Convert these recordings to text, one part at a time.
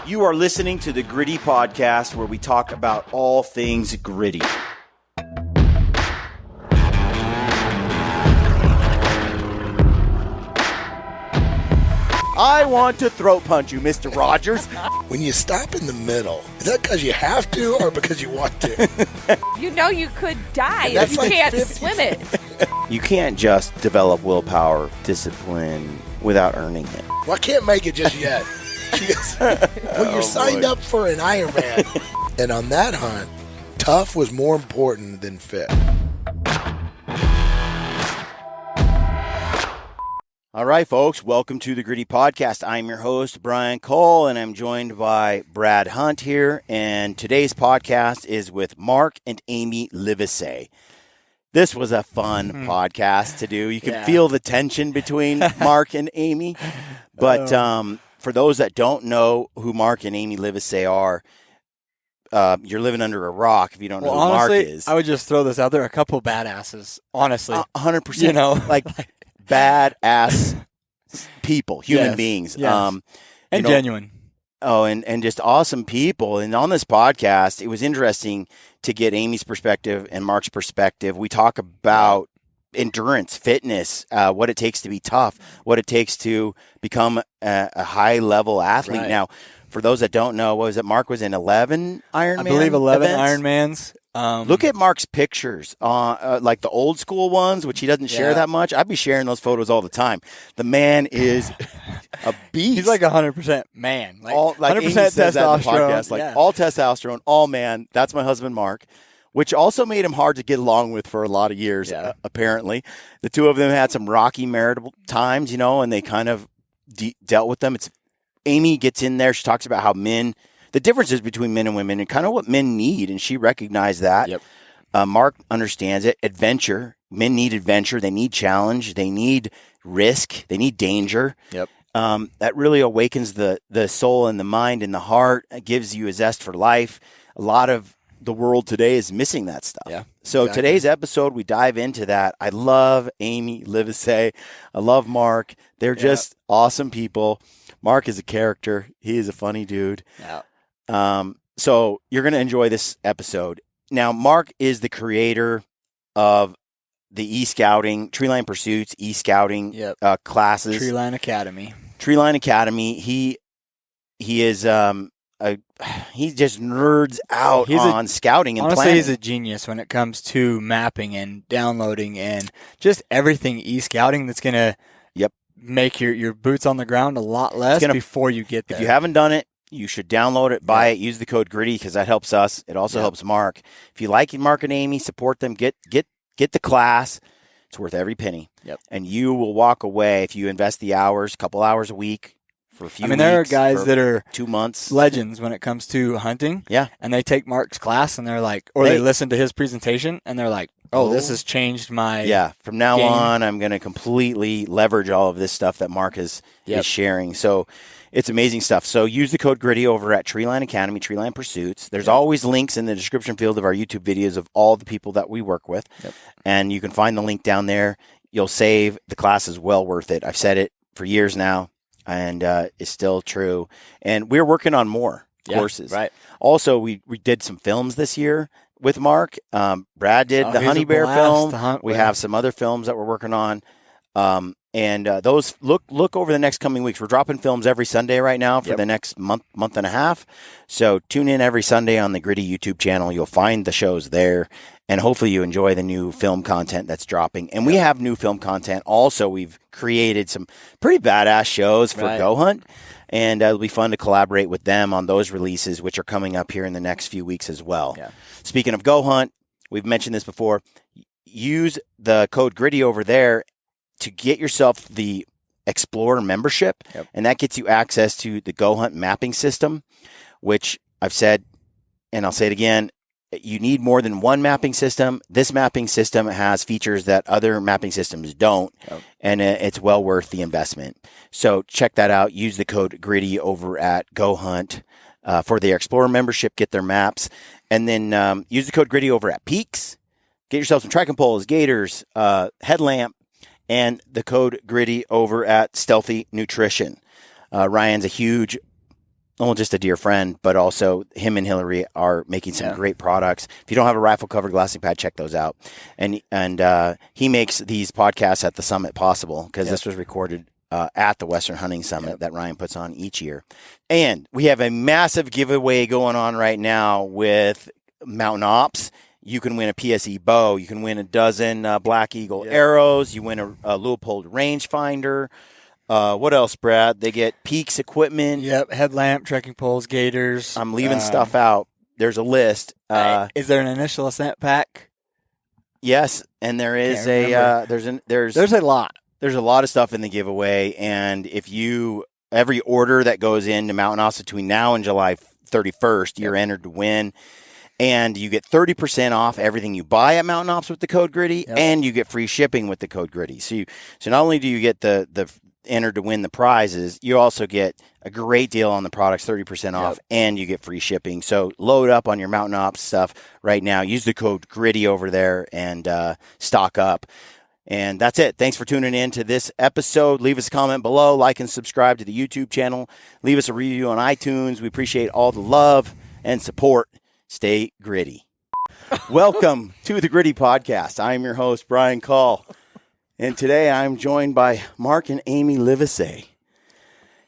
You are listening to the Gritty Podcast, where we talk about all things gritty. I want to throat punch you, Mr. Rogers. When you stop in the middle, is that because you have to or because you want to? You know you could die if you can't swim it. You can't just develop willpower, discipline, without earning it. Well, I can't make it just yet. Well, you're signed up for an Ironman. And on that hunt, tough was more important than fit. All right, folks, welcome to the Gritty Podcast. I'm your host, Brian Cole, and I'm joined by Brad Hunt here. And today's podcast is with Mark and Amy Livesay. This was a fun podcast to do. You can feel the tension between Mark and Amy. But for those that don't know who Mark and Amy Livesay are, you're living under a rock if you don't know who honestly, Mark is. I would just throw this out there. A couple badasses, honestly. 100%. You know, like badass people, human beings. Yes. And genuine. Oh, and just awesome people. And on this podcast, it was interesting to get Amy's perspective and Mark's perspective. We talk about endurance, fitness, what it takes to be tough, what it takes to become a high-level athlete. Right. Now, for those that don't know, what was it? Mark was in 11 Ironman I believe 11 events? Ironmans. Look at Mark's pictures, like the old school ones, which he doesn't share that much. I'd be sharing those photos all the time. The man is a beast. He's like 100% man. Like, all, like 100% Amy says that in the testosterone. podcast, like all testosterone, all man. That's my husband, Mark, which also made him hard to get along with for a lot of years, apparently. The two of them had some rocky marital times, you know, and they kind of dealt with them. Amy gets in there. She talks about how the differences between men and women and kind of what men need, and she recognized that. Yep. Mark understands it. Adventure. Men need adventure. They need challenge. They need risk. They need danger. Yep. That really awakens the soul and the mind and the heart. It gives you a zest for life. A lot of the world today is missing that stuff. Yeah, so today's episode, we dive into that. I love Amy Livesay. I love Mark. They're just awesome people. Mark is a character. He is a funny dude. Yeah. So you're going to enjoy this episode. Now, Mark is the creator of the e-scouting, Treeline Pursuits, e-scouting classes. Treeline Academy. Treeline Academy. He is he just nerds out on scouting and honestly, planning. he's a genius when it comes to mapping and downloading and just everything e-scouting that's going to make your boots on the ground a lot less before you get there. If you haven't done it, you should download it, buy it, use the code GRITTY because that helps us. It also helps Mark. If you like Mark and Amy, support them. Get the class. It's worth every penny. Yep. And you will walk away if you invest the hours, a couple hours a week for a few weeks. There are guys that are 2 months. Legends when it comes to hunting. Yeah. And they take Mark's class and they're like, or they listen to his presentation and they're like, oh, this has changed my from now game. on, I'm going to completely leverage all of this stuff that Mark is sharing. So it's amazing stuff. So use the code GRITTY over at Treeline Academy, Treeline Pursuits. There's always links in the description field of our YouTube videos of all the people that we work with. Yep. And you can find the link down there. You'll save. The class is well worth it. I've said it for years now, and it's still true. And we're working on more courses. Right. Also, we did some films this year with Mark. Brad did the Honey Bear film. We have some other films that we're working on. And those look over the next coming weeks. We're dropping films every Sunday right now for the next month and a half. So tune in every Sunday on the Gritty YouTube channel. You'll find the shows there. And hopefully you enjoy the new film content that's dropping. And we have new film content. Also, we've created some pretty badass shows for Go Hunt. And it'll be fun to collaborate with them on those releases, which are coming up here in the next few weeks as well. Yeah. Speaking of Go Hunt, we've mentioned this before. Use the code GRITTY over there to get yourself the Explorer membership, and that gets you access to the Go Hunt mapping system, which I've said, and I'll say it again, you need more than one mapping system. This mapping system has features that other mapping systems don't, and it's well worth the investment. So check that out. Use the code GRITTY over at Go Hunt for the Explorer membership. Get their maps, and then use the code GRITTY over at Peaks. Get yourself some trekking poles, gaiters, headlamp, and the code GRITTY over at Stealthy Nutrition. Ryan's a huge just a dear friend, but also him and Hillary are making some great products. If you don't have a rifle cover glassing pad, check those out. And he makes these podcasts at the summit possible because this was recorded at the Western Hunting Summit that Ryan puts on each year. And we have a massive giveaway going on right now with Mountain Ops. You can win a PSE bow. You can win a dozen Black Eagle arrows. You win a Leupold rangefinder. What else, Brad? They get Peaks equipment. Yep, headlamp, trekking poles, gaiters. I'm leaving stuff out. There's a list. Is there an initial ascent pack? Yes, and there is there's a lot. There's a lot of stuff in the giveaway, and if every order that goes into Mountain Ops between now and July 31st, you're entered to win. And you get 30% off everything you buy at Mountain Ops with the code Gritty, and you get free shipping with the code Gritty. So not only do you get the entered to win the prizes, you also get a great deal on the products, 30% off, and you get free shipping. So load up on your Mountain Ops stuff right now. Use the code Gritty over there and stock up. And that's it. Thanks for tuning in to this episode. Leave us a comment below, like and subscribe to the YouTube channel. Leave us a review on iTunes. We appreciate all the love and support. Stay gritty. Welcome to the Gritty Podcast. I am your host, Brian Call. And today I'm joined by Mark and Amy Livesay.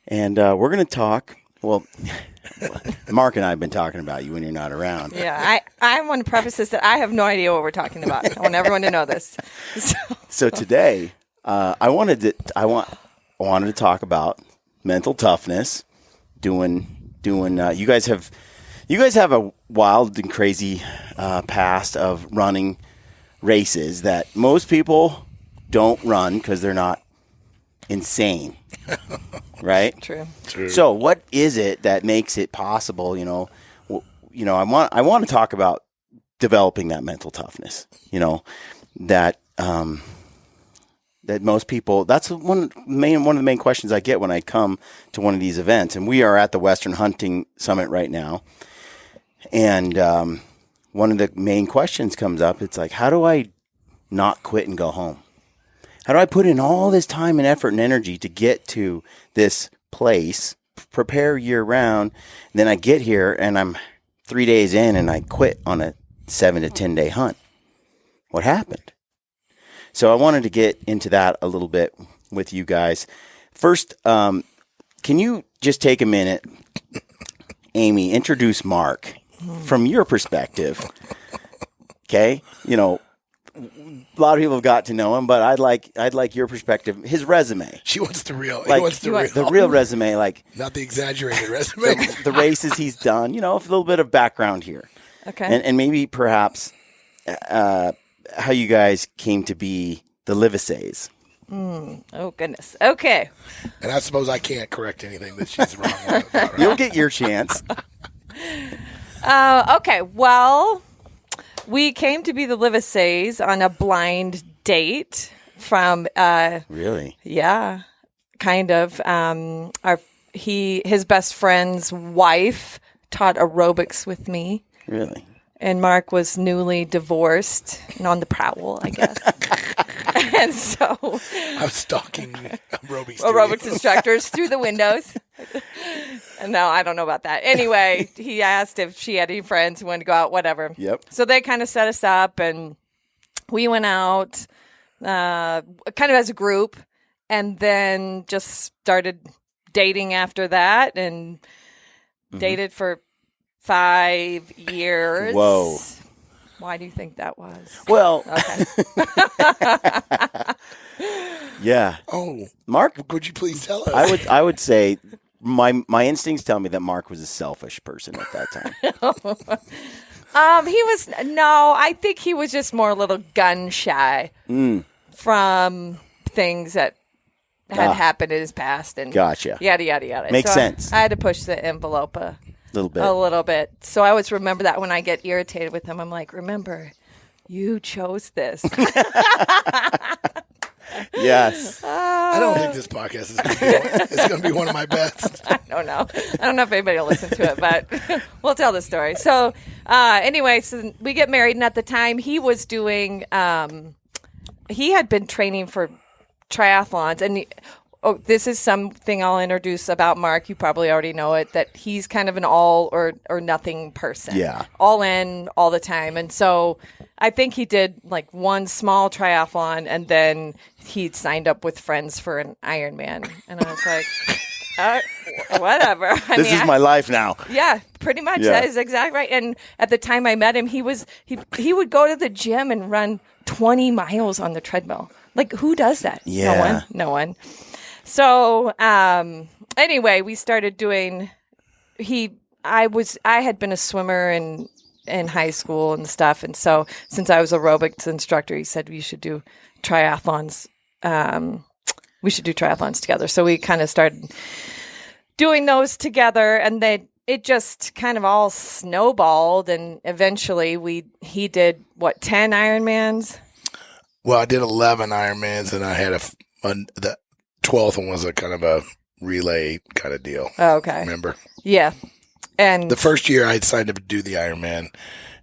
And we're going to talk, Mark and I have been talking about you when you're not around. Yeah, I want to preface this that I have no idea what we're talking about. I want everyone to know this. So today, I wanted to talk about mental toughness. You guys have a wild and crazy past of running races that most people don't run because they're not insane, right? True. So, what is it that makes it possible? I want to talk about developing that mental toughness. That most people. That's one of the main questions I get when I come to one of these events. And we are at the Western Hunting Summit right now. And one of the main questions comes up. It's like, how do I not quit and go home? How do I put in all this time and effort and energy to get to this place, prepare year round, and then I get here and I'm 3 days in and I quit on a 7 to 10 day hunt? What happened? So I wanted to get into that a little bit with you guys. First, can you just take a minute, Amy, introduce Mark from your perspective? Okay, a lot of people have got to know him, but I'd like your perspective. His resume. She wants the real. The real resume, not the exaggerated resume. the races he's done. A little bit of background here. Okay. And maybe perhaps how you guys came to be the Livesays. Oh goodness. Okay. And I suppose I can't correct anything that she's wrong about, right? You'll get your chance. Okay. Well, we came to be the Livesays on a blind date from really? Yeah, kind of. His best friend's wife taught aerobics with me. Really? And Mark was newly divorced and on the prowl, I guess. And so I was stalking aerobics instructors through the windows. No, I don't know about that. Anyway, he asked if she had any friends who wanted to go out, whatever. Yep. So they kind of set us up, and we went out kind of as a group, and then just started dating after that, and dated for 5 years. Whoa. Why do you think that was? Well, okay. Yeah. Oh, Mark, could you please tell us? I would say my instincts tell me that Mark was a selfish person at that time. I think he was just more a little gun shy from things that had happened in his past and gotcha. Yada yada yada. Makes sense. I had to push the envelope a little bit. So I always remember that when I get irritated with him, I'm like, remember, you chose this. Yes. I don't think this podcast is going to be one of my best. I don't know. I don't know if anybody will listen to it, but we'll tell the story. So anyway, so we get married, and at the time he was doing, he had been training for triathlons, and this is something I'll introduce about Mark. You probably already know it, that he's kind of an all or nothing person. Yeah. All in all the time. And so I think he did like one small triathlon, and then he signed up with friends for an Ironman. And I was like, whatever. This is my life now. Yeah, pretty much. Yeah. That is exactly right. And at the time I met him, he would go to the gym and run 20 miles on the treadmill. Like, who does that? Yeah. No one. So anyway, we started doing. I had been a swimmer in high school and stuff, and so since I was aerobics instructor, he said we should do triathlons. We should do triathlons together. So we kind of started doing those together, and it just kind of all snowballed, and eventually he did 10 Ironmans. Well, I did 11 Ironmans, and I had the 12th one was a kind of a relay kind of deal. Oh, okay. Remember? Yeah. And the first year I had signed up to do the Ironman,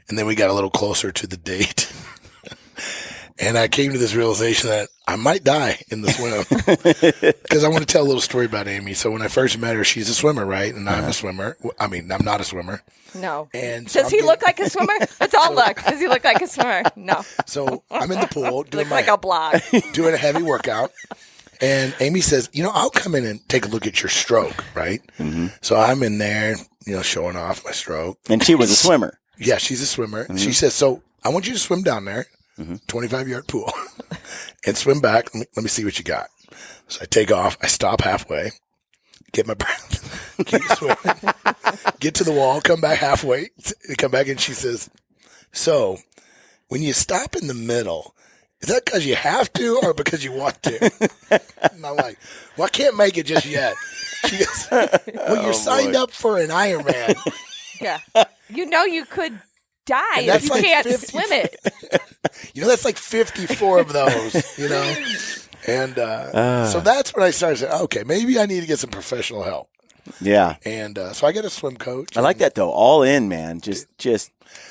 and then we got a little closer to the date. And I came to this realization that I might die in the swim. Because I want to tell a little story about Amy. So when I first met her, she's a swimmer, right? And I'm a swimmer. I mean, I'm not a swimmer. No. And so does he look like a swimmer? Let's all look. Does he look like a swimmer? No. So I'm in the pool doing like a blog. doing a heavy workout. And Amy says, I'll come in and take a look at your stroke, right? Mm-hmm. So I'm in there, showing off my stroke. And she was a swimmer. Yeah, she's a swimmer. Mm-hmm. She says, so I want you to swim down there, 25-yard pool, and swim back. Let me see what you got. So I take off. I stop halfway, get my breath, keep swimming, get to the wall, come back halfway, come back, and she says, so when you stop in the middle, is that because you have to or because you want to? And I'm like, well, I can't make it just yet. She goes, well, you're signed up for an Ironman. Yeah. You could die if you like can't 50, swim it. That's like 54 of those, And so that's when I started saying, okay, maybe I need to get some professional help. Yeah. And so I got a swim coach. I like that, though. All in, man. Just.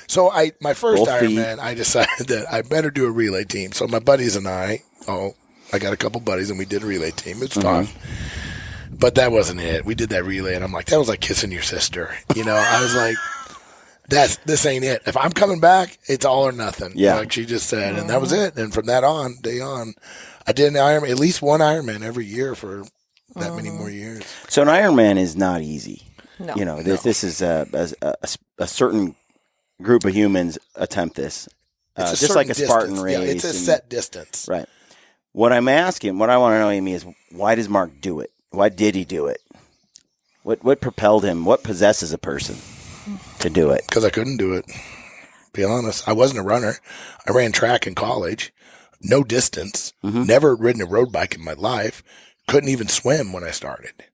So my first Both feet. Ironman, I decided that I better do a relay team. So my buddies and I got a couple buddies, and we did a relay team. It's fun. But that wasn't it. We did that relay, and I'm like, that was like kissing your sister. I was like, this ain't it. If I'm coming back, it's all or nothing. Yeah. Like she just said. And that was it. And from that day on, I did at least one Ironman every year for that many more years. So an Ironman is not easy. No. This is a certain group of humans attempt this. Just like a Spartan race. Yeah, it's a set distance. Right. What I want to know, Amy, is why does Mark do it? Why did he do it? What propelled him? What possesses a person to do it? Because I couldn't do it. Be honest. I wasn't a runner. I ran track in college. No distance. Never ridden a road bike in my life. Couldn't even swim when I started.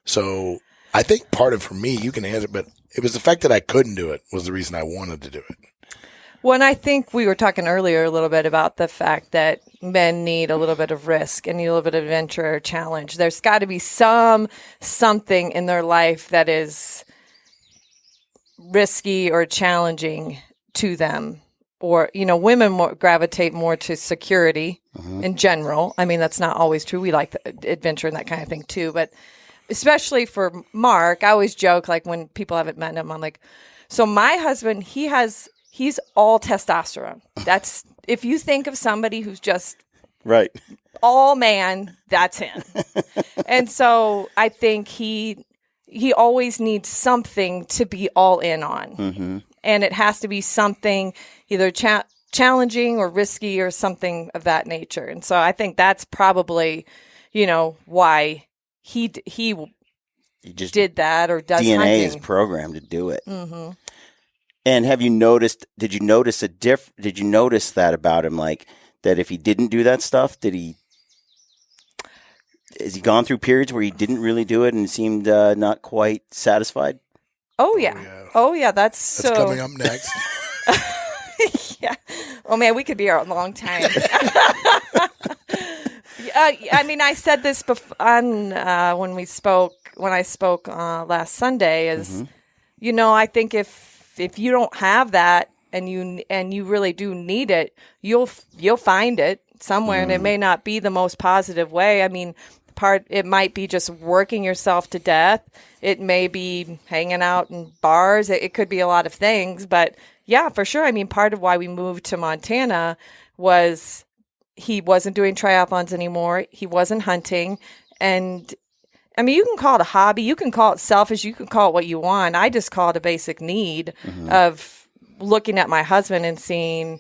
So I think part of, for me, you can answer, but it was the fact that I couldn't do it was the reason I wanted to do it. Well, and I think we were talking earlier a little bit about the fact that men need a little bit of risk and need a little bit of adventure or challenge. There's got to be something in their life that is risky or challenging to them. Or, women gravitate more to security in general. I mean, that's not always true. We like the adventure and that kind of thing too. But especially for Mark, I always joke, like when people haven't met him, I'm like, so my husband, he's all testosterone. That's, if you think of somebody who's just right, all man, that's him. And so I think he always needs something to be all in on. And it has to be something either challenging or risky or something of that nature. And so I think that's probably, why he just did that or does DNA hunting. is programmed to do it. And have you noticed? Did you notice that about him? Like that, if he didn't do that stuff, has he gone through periods where he didn't really do it and seemed not quite satisfied? Oh yeah. That's coming up next. Yeah. Oh man, we could be here a long time. I mean, I said this on when I spoke last Sunday. Is I think if you don't have that and you really do need it, you'll find it somewhere, and it may not be the most positive way. I mean, it might be just working yourself to death. It may be hanging out in bars. It could be a lot of things, but yeah, for sure. I mean, part of why we moved to Montana was he wasn't doing triathlons anymore. He wasn't hunting. And I mean, you can call it a hobby. You can call it selfish. You can call it what you want. I just call it a basic need of looking at my husband and seeing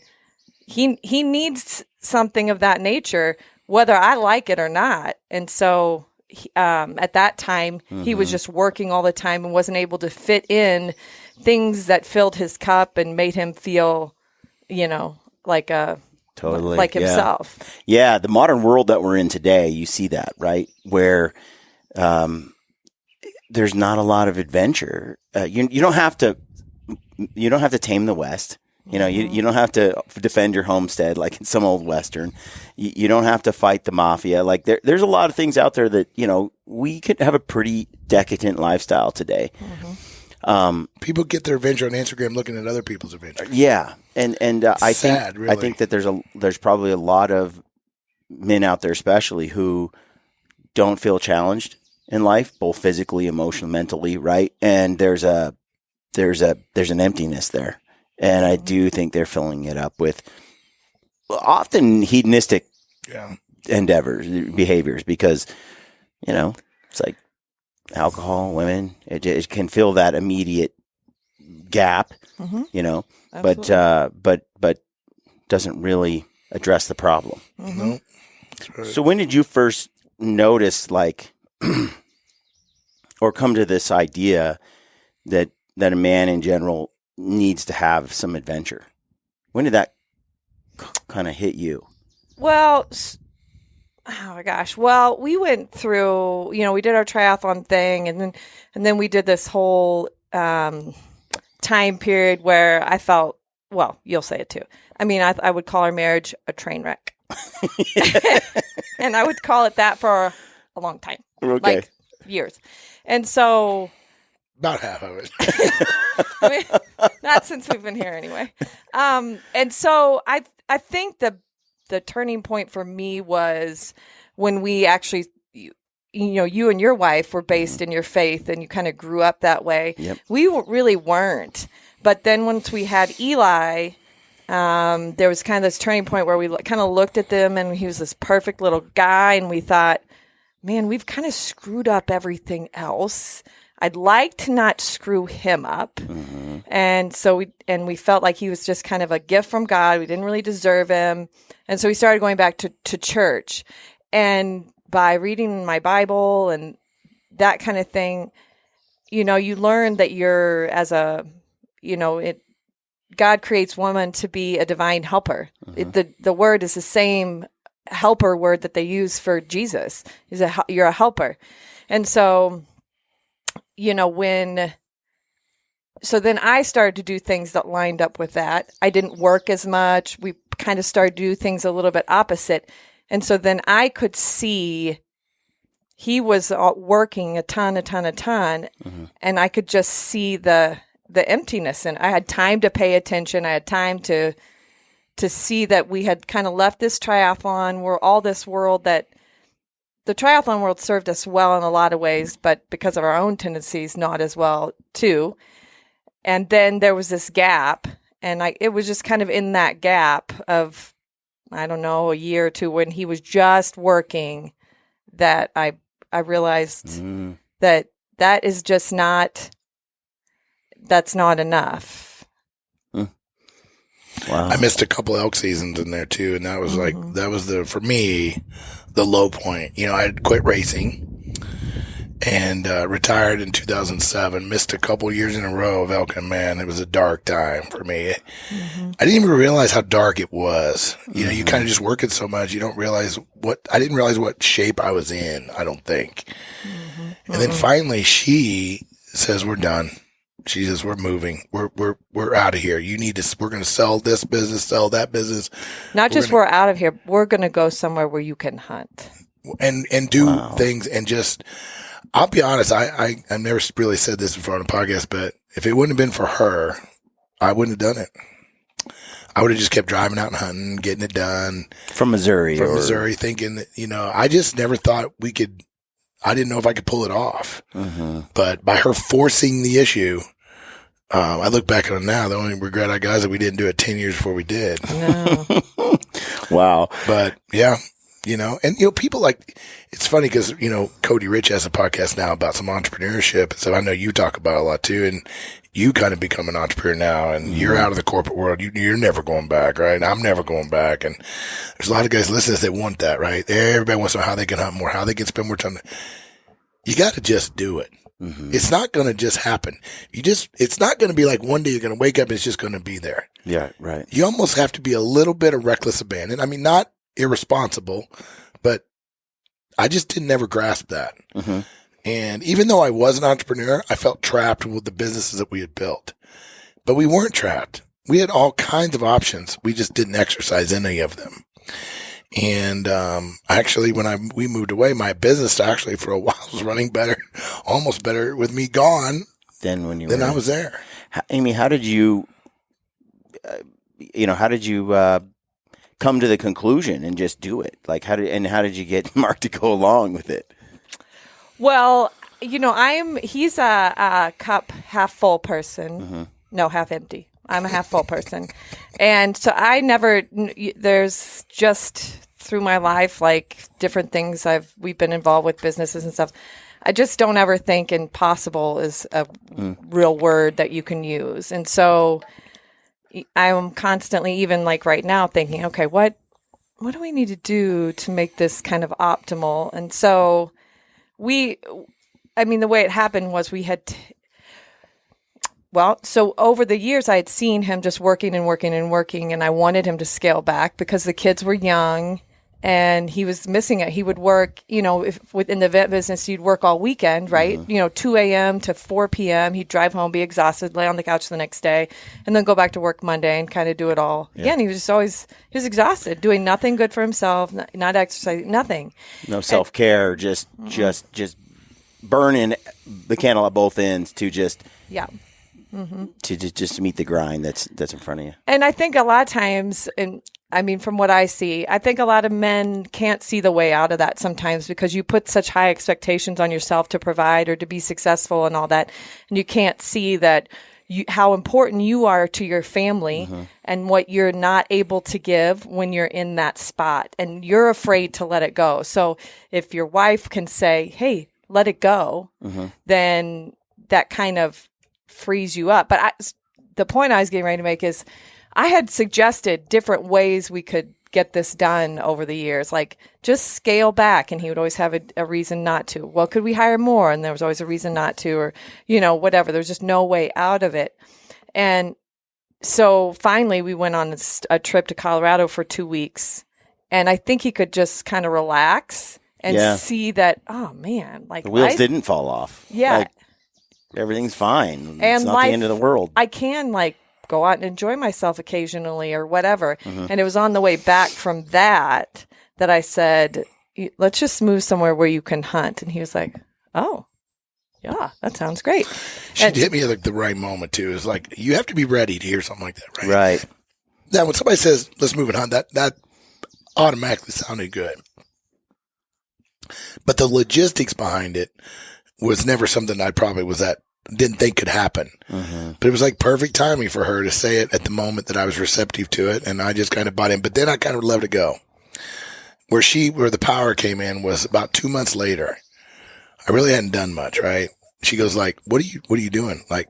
he needs something of that nature, whether I like it or not. And so at that time, he was just working all the time and wasn't able to fit in things that filled his cup and made him feel, like like himself. Yeah, the modern world that we're in today, you see that, right? Where there's not a lot of adventure. You don't have to tame the West. You don't have to defend your homestead like in some old Western. You don't have to fight the mafia. Like there's a lot of things out there that, we could have a pretty decadent lifestyle today. People get their adventure on Instagram looking at other people's adventure. Yeah. And I think that there's probably a lot of men out there especially who don't feel challenged in life, both physically, emotionally, mentally, right? And there's an emptiness there. And I do think they're filling it up with often hedonistic endeavors, behaviors, because, it's like alcohol, women, it can fill that immediate gap, but doesn't really address the problem. No, that's right. So when did you first notice, or come to this idea that a man in general needs to have some adventure? When did that kind of hit you? Well, oh my gosh. Well, we went through, we did our triathlon thing, and then we did this whole time period where I felt, well, you'll say it too. I mean, I would call our marriage a train wreck. And I would call it that for a long time. Okay. Like years. And so about half of it. I mean, not since we've been here anyway. And so I think the turning point for me was when we actually, you and your wife were based in your faith and you kind of grew up that way. Yep. We really weren't. But then once we had Eli, there was kind of this turning point where we kind of looked at them and he was this perfect little guy. And we thought, man, we've kind of screwed up everything else. I'd like to not screw him up. And so we felt like he was just kind of a gift from God. We didn't really deserve him. And so we started going back to church. And by reading my Bible and that kind of thing, you learn that you're God creates woman to be a divine helper. The word is the same helper word that they use for Jesus. You're a helper. And so, so then I started to do things that lined up with that. I didn't work as much. We kind of started to do things a little bit opposite. And so then I could see he was working a ton. And I could just see the emptiness. And I had time to pay attention. I had time to see that we had kind of left this triathlon, we're all this world that the triathlon world served us well in a lot of ways, but because of our own tendencies, not as well too. And then there was this gap, and it was just kind of in that gap of, I don't know, a year or two when he was just working that I realized that is just that's not enough. Wow. I missed a couple elk seasons in there too, and that was for me, the low point. I had quit racing and retired in 2007. Missed a couple years in a row of elk, and man, it was a dark time for me. I didn't even realize how dark it was. You kind of just work it so much, you don't realize I didn't realize what shape I was in, I don't think. And then finally she says, we're done. She says, we're moving. We're out of here. We're going to sell this business, sell that business. We're out of here. We're going to go somewhere where you can hunt. And do things and just, I'll be honest. I've never really said this before on a podcast, but if it wouldn't have been for her, I wouldn't have done it. I would have just kept driving out and hunting, getting it done. From Missouri, thinking that, I just never thought we could I didn't know if I could pull it off. But by her forcing the issue, I look back on it now. The only regret I got is that we didn't do it 10 years before we did. No. Wow. But yeah, and people it's funny because, Cody Rich has a podcast now about some entrepreneurship. So I know you talk about it a lot too. And you kind of become an entrepreneur now and you're out of the corporate world. You're never going back, right? I'm never going back. And there's a lot of guys listening that want that, right? Everybody wants to know how they can hunt more, how they can spend more time. You got to just do it. It's not going to just happen. It's not going to be like one day you're going to wake up and it's just going to be there. Yeah, right. You almost have to be a little bit of reckless abandon. I mean, not irresponsible, but I just didn't ever grasp that. And even though I was an entrepreneur, I felt trapped with the businesses that we had built. But we weren't trapped. We had all kinds of options. We just didn't exercise any of them. And actually, when we moved away, my business actually for a while was running better, almost better with me gone than when I was there. Amy, how did you, come to the conclusion and just do it? Like, how did you get Mark to go along with it? Well, he's a cup half full person. No, half empty. I'm a half full person. And so there's just through my life, like different things we've been involved with businesses and stuff. I just don't ever think impossible is a real word that you can use. And so I'm constantly, even like right now, thinking, okay, what do we need to do to make this kind of optimal? And so the way it happened was we had so over the years, I had seen him just working and working and working, and I wanted him to scale back because the kids were young and he was missing it. He would work, if within the event business, you'd work all weekend, right? 2 a.m. to 4 p.m. He'd drive home, be exhausted, lay on the couch the next day, and then go back to work Monday and kind of do it all again. He was exhausted, doing nothing good for himself, not exercising, nothing. No self-care, just burning the candle at both ends to just... Yeah. To just meet the grind that's in front of you. And I think a lot of times, from what I see, I think a lot of men can't see the way out of that sometimes because you put such high expectations on yourself to provide or to be successful and all that, and you can't see that how important you are to your family and what you're not able to give when you're in that spot, and you're afraid to let it go. So if your wife can say, "Hey, let it go," then that kind of frees you up. But the point I was getting ready to make is I had suggested different ways we could get this done over the years, like just scale back, and he would always have a reason not to. Well, could we hire more? And there was always a reason not to, or, whatever. There's just no way out of it. And so finally we went on a trip to Colorado for 2 weeks, and I think he could just kind of relax and see that, oh man, like the wheels didn't fall off. Yeah. Like, everything's fine. And it's not the end of the world. I can go out and enjoy myself occasionally or whatever. And it was on the way back from that I said, let's just move somewhere where you can hunt. And he was like, oh, yeah, that sounds great. She hit me at the right moment too. It's like, you have to be ready to hear something like that, right? Right. Now, when somebody says, let's move and hunt, that automatically sounded good. But the logistics behind it was never something I probably didn't think could happen. But it was like perfect timing for her to say it at the moment that I was receptive to it. And I just kind of bought in, but then I kind of let it go. Where the power came in was about 2 months later. I really hadn't done much, right? She goes like, what are you doing? Like,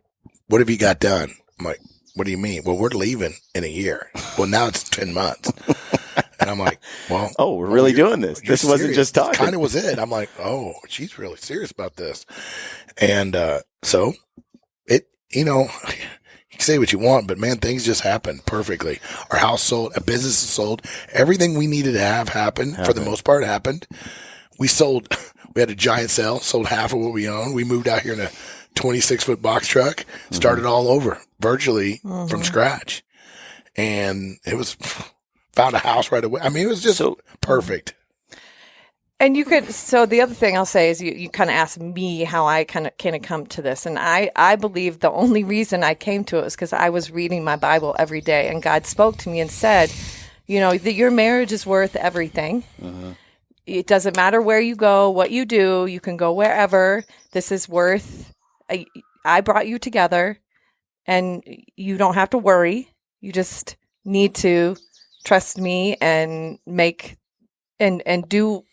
what have you got done? I'm like, what do you mean? Well, we're leaving in a year. Well, now it's 10 months. And I'm like, well. Oh, we're really doing this. This wasn't just talking. Kind of was it. I'm like, oh, she's really serious about this. And so it, you can say what you want, but man, things just happened perfectly. Our house sold, a business is sold. Everything we needed to have happened, for the most part, happened. We had a giant sale, sold half of what we owned. We moved out here in a 26-foot box truck, started all over virtually from scratch. And it was... found a house right away. I mean, it was just perfect. And so the other thing I'll say is you kind of asked me how I kind of come to this. And I believe the only reason I came to it was because I was reading my Bible every day, and God spoke to me and said, that your marriage is worth everything. it doesn't matter where you go, what you do, you can go wherever. This is worth, I brought you together, and you don't have to worry. You just need to trust me and make and do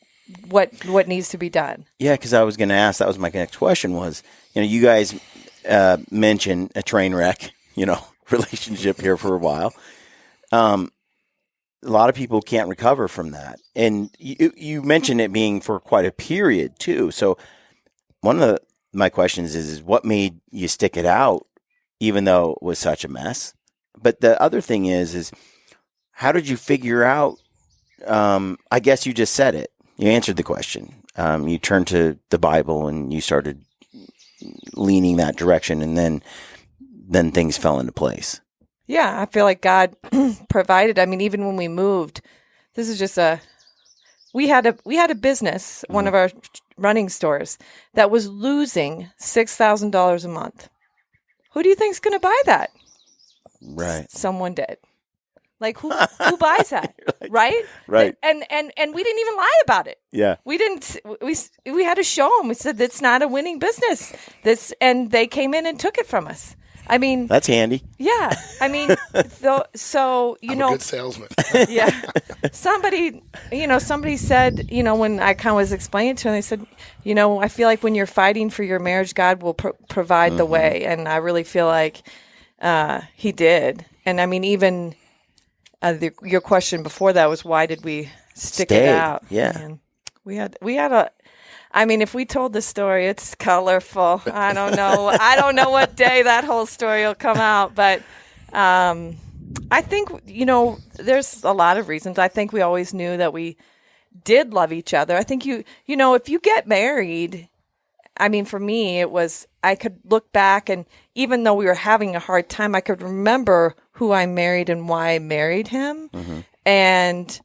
what needs to be done. Yeah, because I was going to ask, that was my next question was, you guys mentioned a train wreck, relationship here for a while. A lot of people can't recover from that. And you mentioned it being for quite a period too. So one of my questions is what made you stick it out even though it was such a mess? But the other thing is how did you figure out, I guess you just said it. You answered the question. You turned to the Bible and you started leaning that direction, and then things fell into place. Yeah, I feel like God provided. I mean, even when we moved, this is just we had a business, one of our running stores, that was losing $6,000 a month. Who do you think's going to buy that? Right. Someone did. Like who buys that? Like, right? Right. And we didn't even lie about it. Yeah. We didn't. We had to show them. We said it's not a winning business. And they came in and took it from us. I mean, that's handy. Yeah. I mean, so I'm a good salesman. Yeah. Somebody said, when I kind of was explaining to them, they said, I feel like when you're fighting for your marriage, God will provide the way, and I really feel like He did. And I mean, even. Your question before that was why did we stick it out? Yeah, and we had I mean, if we told the story, it's colorful. I don't know what day that whole story will come out, but I think there's a lot of reasons. I think we always knew that we did love each other. I think if you get married, I mean, for me, it was, I could look back, and even though we were having a hard time, I could remember who I married and why I married him. Mm-hmm. And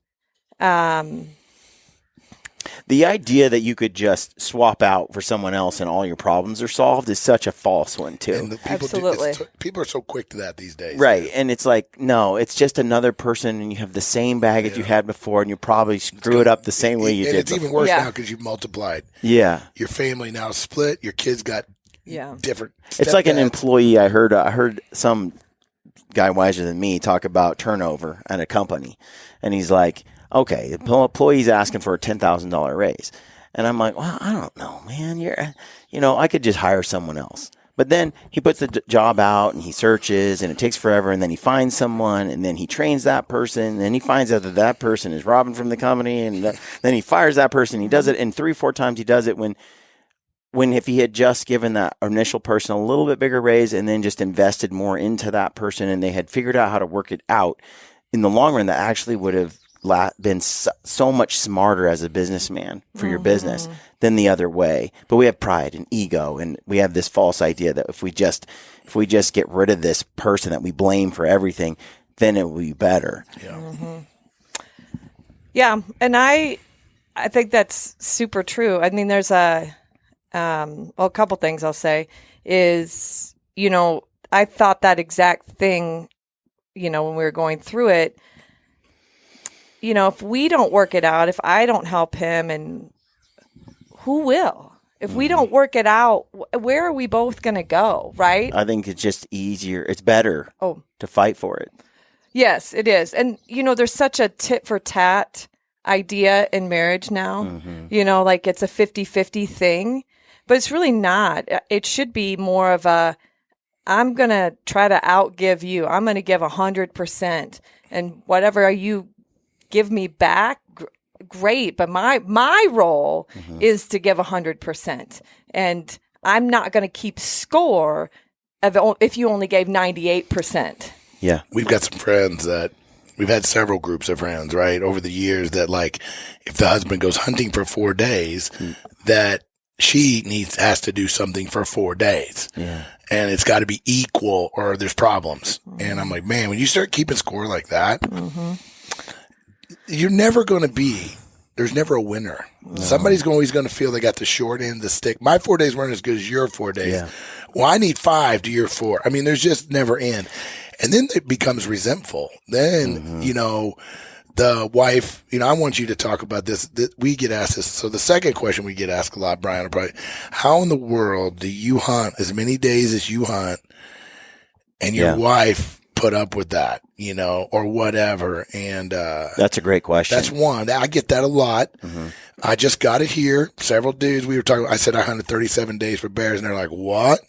the idea that you could just swap out for someone else and all your problems are solved is such a false one, too. And Absolutely. People are so quick to that these days. Right. And it's like, no, it's just another person, and you have the same baggage you had before, and you probably screw it up the same way you did. And it's even worse now because you've multiplied. Yeah. Your family now split. Your kids got different. It's like an employee. I heard some guy wiser than me talk about turnover at a company, and he's like, okay, the employee's asking for a $10,000 raise. And I'm like, well, I don't know, man. I could just hire someone else. But then he puts the job out and he searches, and it takes forever. And then he finds someone, and then he trains that person. And then he finds out that person is robbing from the company. And then he fires that person. He does it, and 3-4 times he does it when if he had just given that initial person a little bit bigger raise and then just invested more into that person, and they had figured out how to work it out, in the long run, that actually would have been so much smarter as a businessman for your business than the other way. But we have pride and ego, and we have this false idea that if we just get rid of this person that we blame for everything, then it will be better. Yeah. Mm-hmm. Yeah, and I think that's super true. I mean, there's a couple things I'll say is, I thought that exact thing, when we were going through it. If we don't work it out, if I don't help him, and who will? If we don't work it out, where are we both going to go, right? I think it's just easier. It's better to fight for it. Yes, it is. And, there's such a tit for tat idea in marriage now. Mm-hmm. Like it's a 50-50 thing, but it's really not. It should be more of I'm going to try to outgive you. I'm going to give 100%, and whatever you give me back, great. But my role is to give 100%, and I'm not going to keep score if you only gave 98%. Yeah, we've got some friends that we've had several groups of friends, right, over the years that, like, if the husband goes hunting for 4 days, that she has to do something for 4 days. Yeah. And it's got to be equal or there's problems. And I'm like, man, when you start keeping score like that, you're never going to there's never a winner. No. Somebody's always going to feel they got the short end of the stick. My 4 days weren't as good as your 4 days. Yeah. Well, I need 5 to your 4. I mean, there's just never end. And then it becomes resentful. Then, the wife, I want you to talk about this. We get asked this. So the second question we get asked a lot, Brian, probably, how in the world do you hunt as many days as you hunt and your wife put up with that, or whatever? And that's a great question. That's one. I get that a lot. Mm-hmm. I just got it here. Several dudes we were talking. I said I hunted 37 days for bears, and they're like, "What?"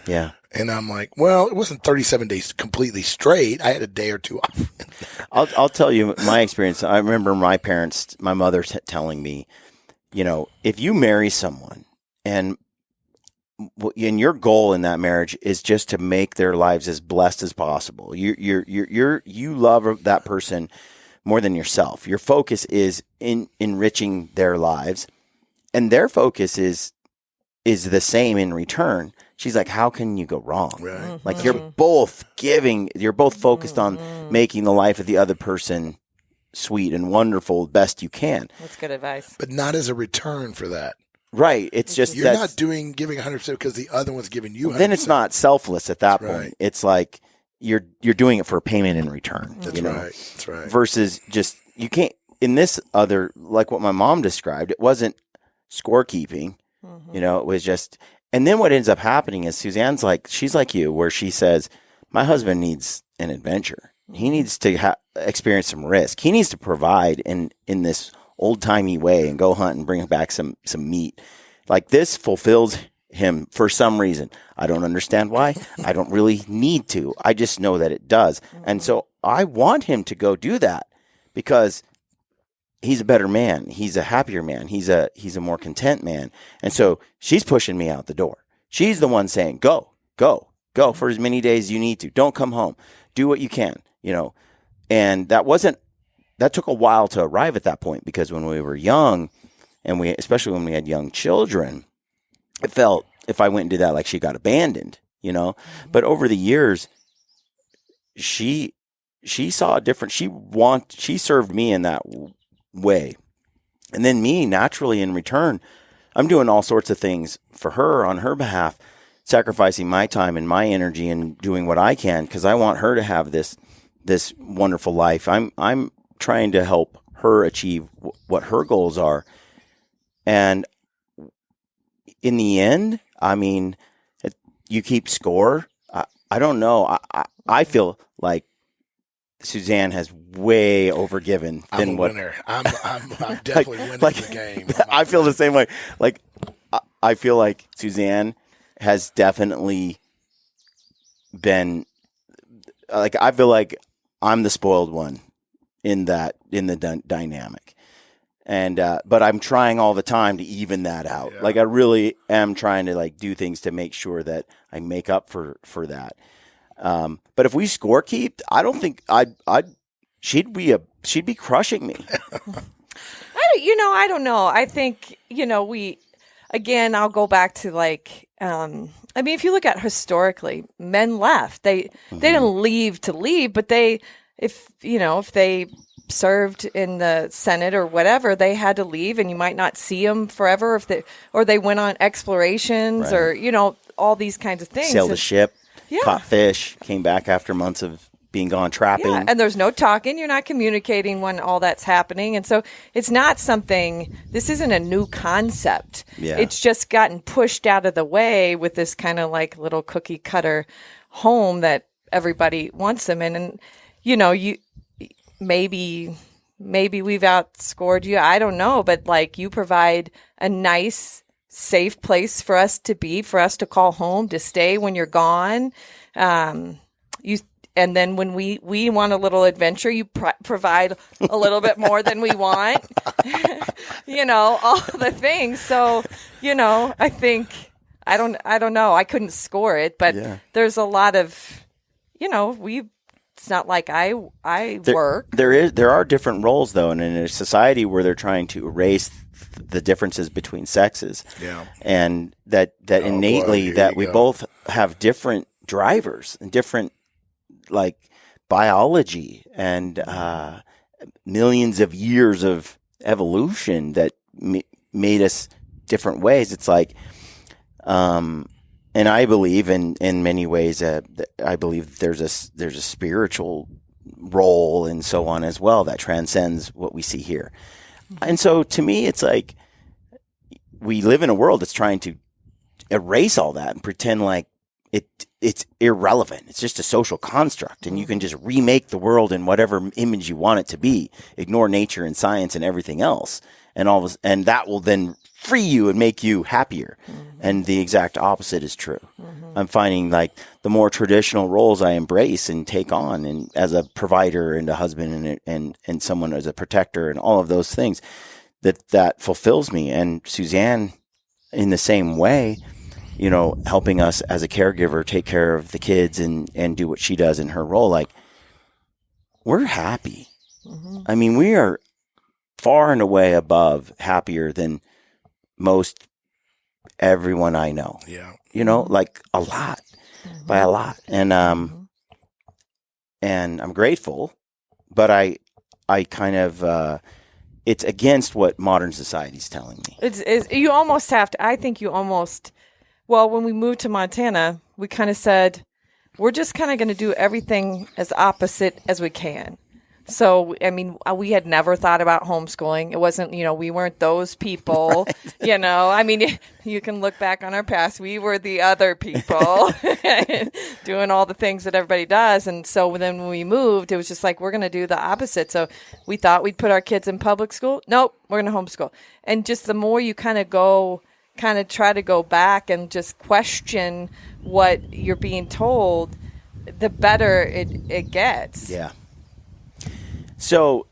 Yeah. And I'm like, "Well, it wasn't 37 days completely straight. I had a day or two off." I'll tell you my experience. I remember my mother telling me, if you marry someone and your goal in that marriage is just to make their lives as blessed as possible. You love that person more than yourself. Your focus is in enriching their lives, and their focus is the same in return. She's like, how can you go wrong? Right. Like you're both focused on making the life of the other person sweet and wonderful best you can. That's good advice. But not as a return for that. Right. It's just you're not giving 100% because the other one's giving you 100%. Then it's not selfless at that point. Right. It's like you're doing it for a payment in return. That's right. That's right. Versus just you can't in this other, like what my mom described, it wasn't scorekeeping. Mm-hmm. It was just. And then what ends up happening is Suzanne's she's like you, where she says, my husband needs an adventure. He needs to experience some risk. He needs to provide in this old-timey way and go hunt and bring back some meat. Like this fulfills him for some reason. I don't understand why. I don't really need to. I just know that it does. Mm-hmm. And so I want him to go do that because he's a better man. He's a happier man. He's a more content man. And so she's pushing me out the door. She's the one saying, go for as many days as you need to. Don't come home. Do what you can, And that took a while to arrive at that point because when we were young and especially when we had young children, it felt if I went and did that, like she got abandoned, Mm-hmm. But over the years, she saw a different, she served me in that way. And then me, naturally in return, I'm doing all sorts of things for her on her behalf, sacrificing my time and my energy and doing what I can because I want her to have this wonderful life. I'm trying to help her achieve what her goals are. And in the end, I mean, you keep score. I don't know. I feel like Suzanne has way overgiven than what. Winner. I'm definitely winning the game. I feel the same way. Like I feel like Suzanne has definitely been like I feel like I'm the spoiled one in the dynamic, and but I'm trying all the time to even that out. Yeah. Like I really am trying to do things to make sure that I make up for that. But if we score keep, I don't think she'd be crushing me. I don't know. I think, I'll go back to if you look at historically, men left. They didn't leave to leave, but if they served in the Senate or whatever, they had to leave, and you might not see them forever or they went on explorations, right. Or all these kinds of things. Sailed a ship, caught fish, came back after months of being gone trapping. Yeah, and there's no talking. You're not communicating when all that's happening. And so it's not something, this isn't a new concept. Yeah. It's just gotten pushed out of the way with this kind of little cookie cutter home that everybody wants them in. And, you maybe we've outscored you. I don't know. But you provide a nice, safe place for us to be, for us to call home, to stay when you're gone. And then when we want a little adventure, you provide a little bit more than we want, all the things. So, I think, I don't know. I couldn't score it, but there's a lot of, it's not like I work. There are different roles though. And in a society where they're trying to erase the differences between sexes, and that innately we both have different drivers and different biology and millions of years of evolution that made us different ways. It's and I believe in many ways I believe there's a spiritual role and so on as well that transcends what we see here. And so to me, it's like we live in a world that's trying to erase all that and pretend like it's irrelevant. It's just a social construct, and you can just remake the world in whatever image you want it to be. Ignore nature and science and everything else, and that will then free you and make you happier. And the exact opposite is true. I'm finding like the more traditional roles I embrace and take on, and as a provider and a husband and someone as a protector and all of those things, that fulfills me. And Suzanne, in the same way, helping us as a caregiver take care of the kids and do what she does in her role, like, we're happy. I mean, we are far and away above happier than most everyone I know. Yeah. Like a lot, by a lot. And I'm grateful, but I kind of, it's against what modern society's telling me. You almost have to, I think you almost, well, when we moved to Montana, we kind of said, we're just kind of going to do everything as opposite as we can. So, I mean, we had never thought about homeschooling. It wasn't, we weren't those people, right. I mean, you can look back on our past. We were the other people doing all the things that everybody does. And so then when we moved, it was just like, we're going to do the opposite. So we thought we'd put our kids in public school. Nope, we're going to homeschool. And just the more you kind of try to go back and just question what you're being told, the better it gets. Yeah. So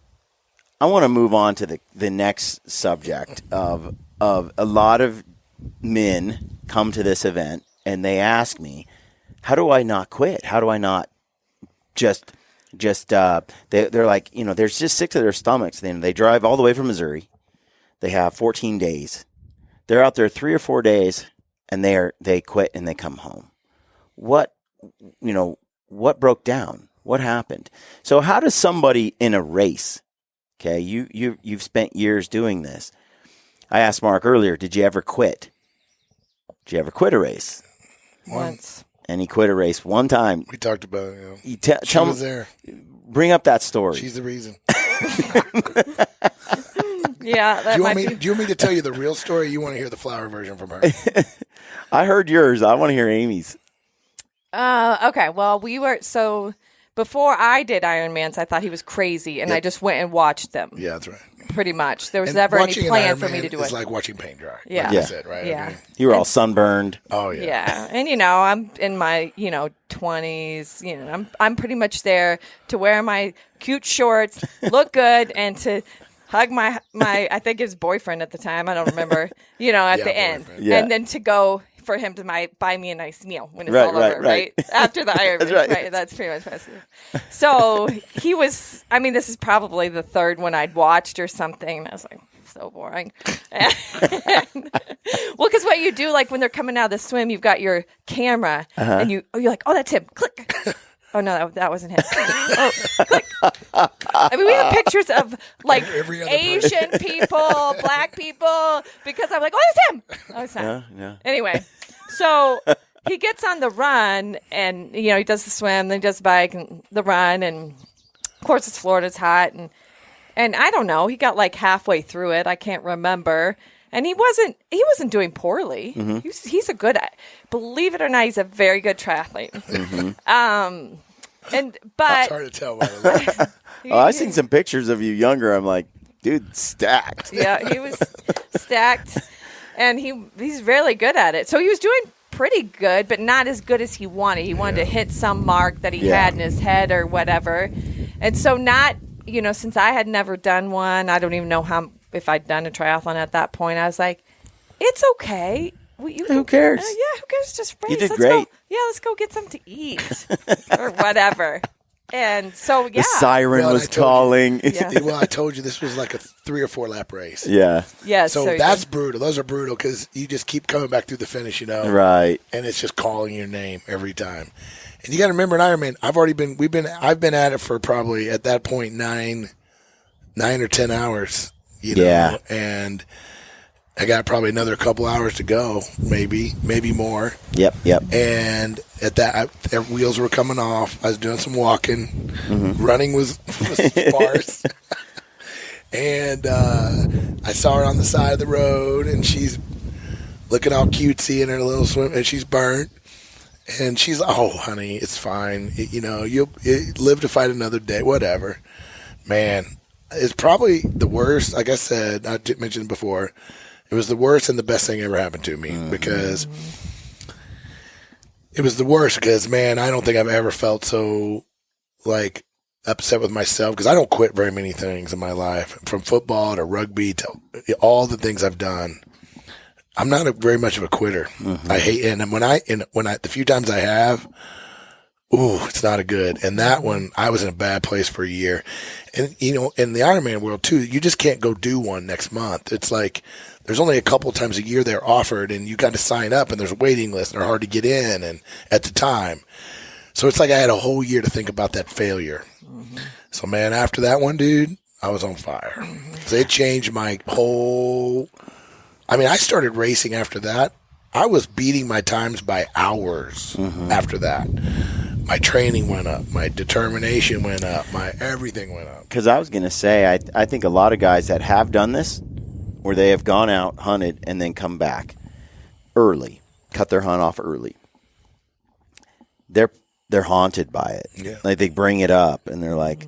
I want to move on to the next subject of a lot of men come to this event and they ask me, how do I not quit? How do I not just they're like, they're just sick to their stomachs. Then they drive all the way from Missouri. They have 14 days. They're out there 3 or 4 days and they quit and they come home. What broke down? What happened? So how does somebody in a race, okay, you've spent years doing this. I asked Mark earlier, did you ever quit? Did you ever quit a race? Once. And he quit a race one time. We talked about it. She was there. Bring up that story. She's the reason. Yeah. Do you want me to tell you the real story? Or you want to hear the flower version from her? I heard yours. I want to hear Amy's. Okay. Well, before I did Ironmans, I thought he was crazy, and I just went and watched them. Yeah, that's right. Pretty much. There was never any plan for me to do it. It's like watching paint dry. Yeah. Like you said, right? Yeah. I mean, You were all sunburned. Oh, yeah. Yeah. And, I'm in my, 20s. I'm pretty much there to wear my cute shorts, look good, and to hug my I think his boyfriend at the time. I don't remember, at the end. Yeah. And then to go for him to buy me a nice meal when it's all over, right? After the Ironman, That's right. right? That's pretty much what So he was, this is probably the third one I'd watched or something. And I was like, so boring. Well, because what you do, like when they're coming out of the swim, you've got your camera and you're like, oh, that's him. Click. Oh, no, that wasn't him. Oh, click. We have pictures of like Asian people, black people, because I'm like, oh, that's him. Oh, it's not. Yeah. Anyway, so he gets on the run and, he does the swim, then he does the bike and the run. And of course, it's Florida, it's hot. And I don't know, he got like halfway through it. I can't remember. And he wasn't doing poorly. Mm-hmm. He's a good, believe it or not, he's a very good triathlete. Mm-hmm. But it's hard to tell by the way. I've seen some pictures of you younger. I'm like, dude, stacked. Yeah, he was stacked, and he's really good at it. So he was doing pretty good, but not as good as he wanted. He wanted to hit some mark that he had in his head or whatever. And so since I had never done one, I don't even know if I'd done a triathlon at that point. I was like, it's okay. Who cares? Who cares? Just race. You did great. Let's go get something to eat or whatever. And so, the siren was calling. Well, I told you this was like a 3 or 4 lap race. Yeah. Yeah. So that's brutal. Those are brutal because you just keep coming back through the finish, Right. And it's just calling your name every time. And you got to remember, in Ironman, I've been at it for probably at that point 9 or 10 hours. And I got probably another couple hours to go, maybe more. Yep. And at that, wheels were coming off. I was doing some walking. Running was sparse. And I saw her on the side of the road, and she's looking all cutesy in her little swim, and she's burnt. And she's like, "Oh, honey, it's fine. You'll live to fight another day, whatever." Man, it's probably the worst. Like I said, I mentioned before, it was the worst and the best thing ever happened to me because it was the worst because, man, I don't think I've ever felt so, like, upset with myself because I don't quit very many things in my life, from football to rugby to all the things I've done. I'm not very much of a quitter. I hate, and when I the few times I have, it's not a good. And that one, I was in a bad place for a year. And, in the Ironman world too, you just can't go do one next month. It's like, there's only a couple times a year they're offered, and you got to sign up, and there's a waiting list, and they're hard to get in, and at the time. So it's like I had a whole year to think about that failure. So, man, after that one, dude, I was on fire. So it changed my whole. I mean, I started racing after that. I was beating my times by hours after that. My training went up. My determination went up. My everything went up. Because I was going to say, I think a lot of guys that have done this, where they have gone out, hunted, and then come back early, cut their hunt off early, they're haunted by it. Yeah. Like, they bring it up, and they're like,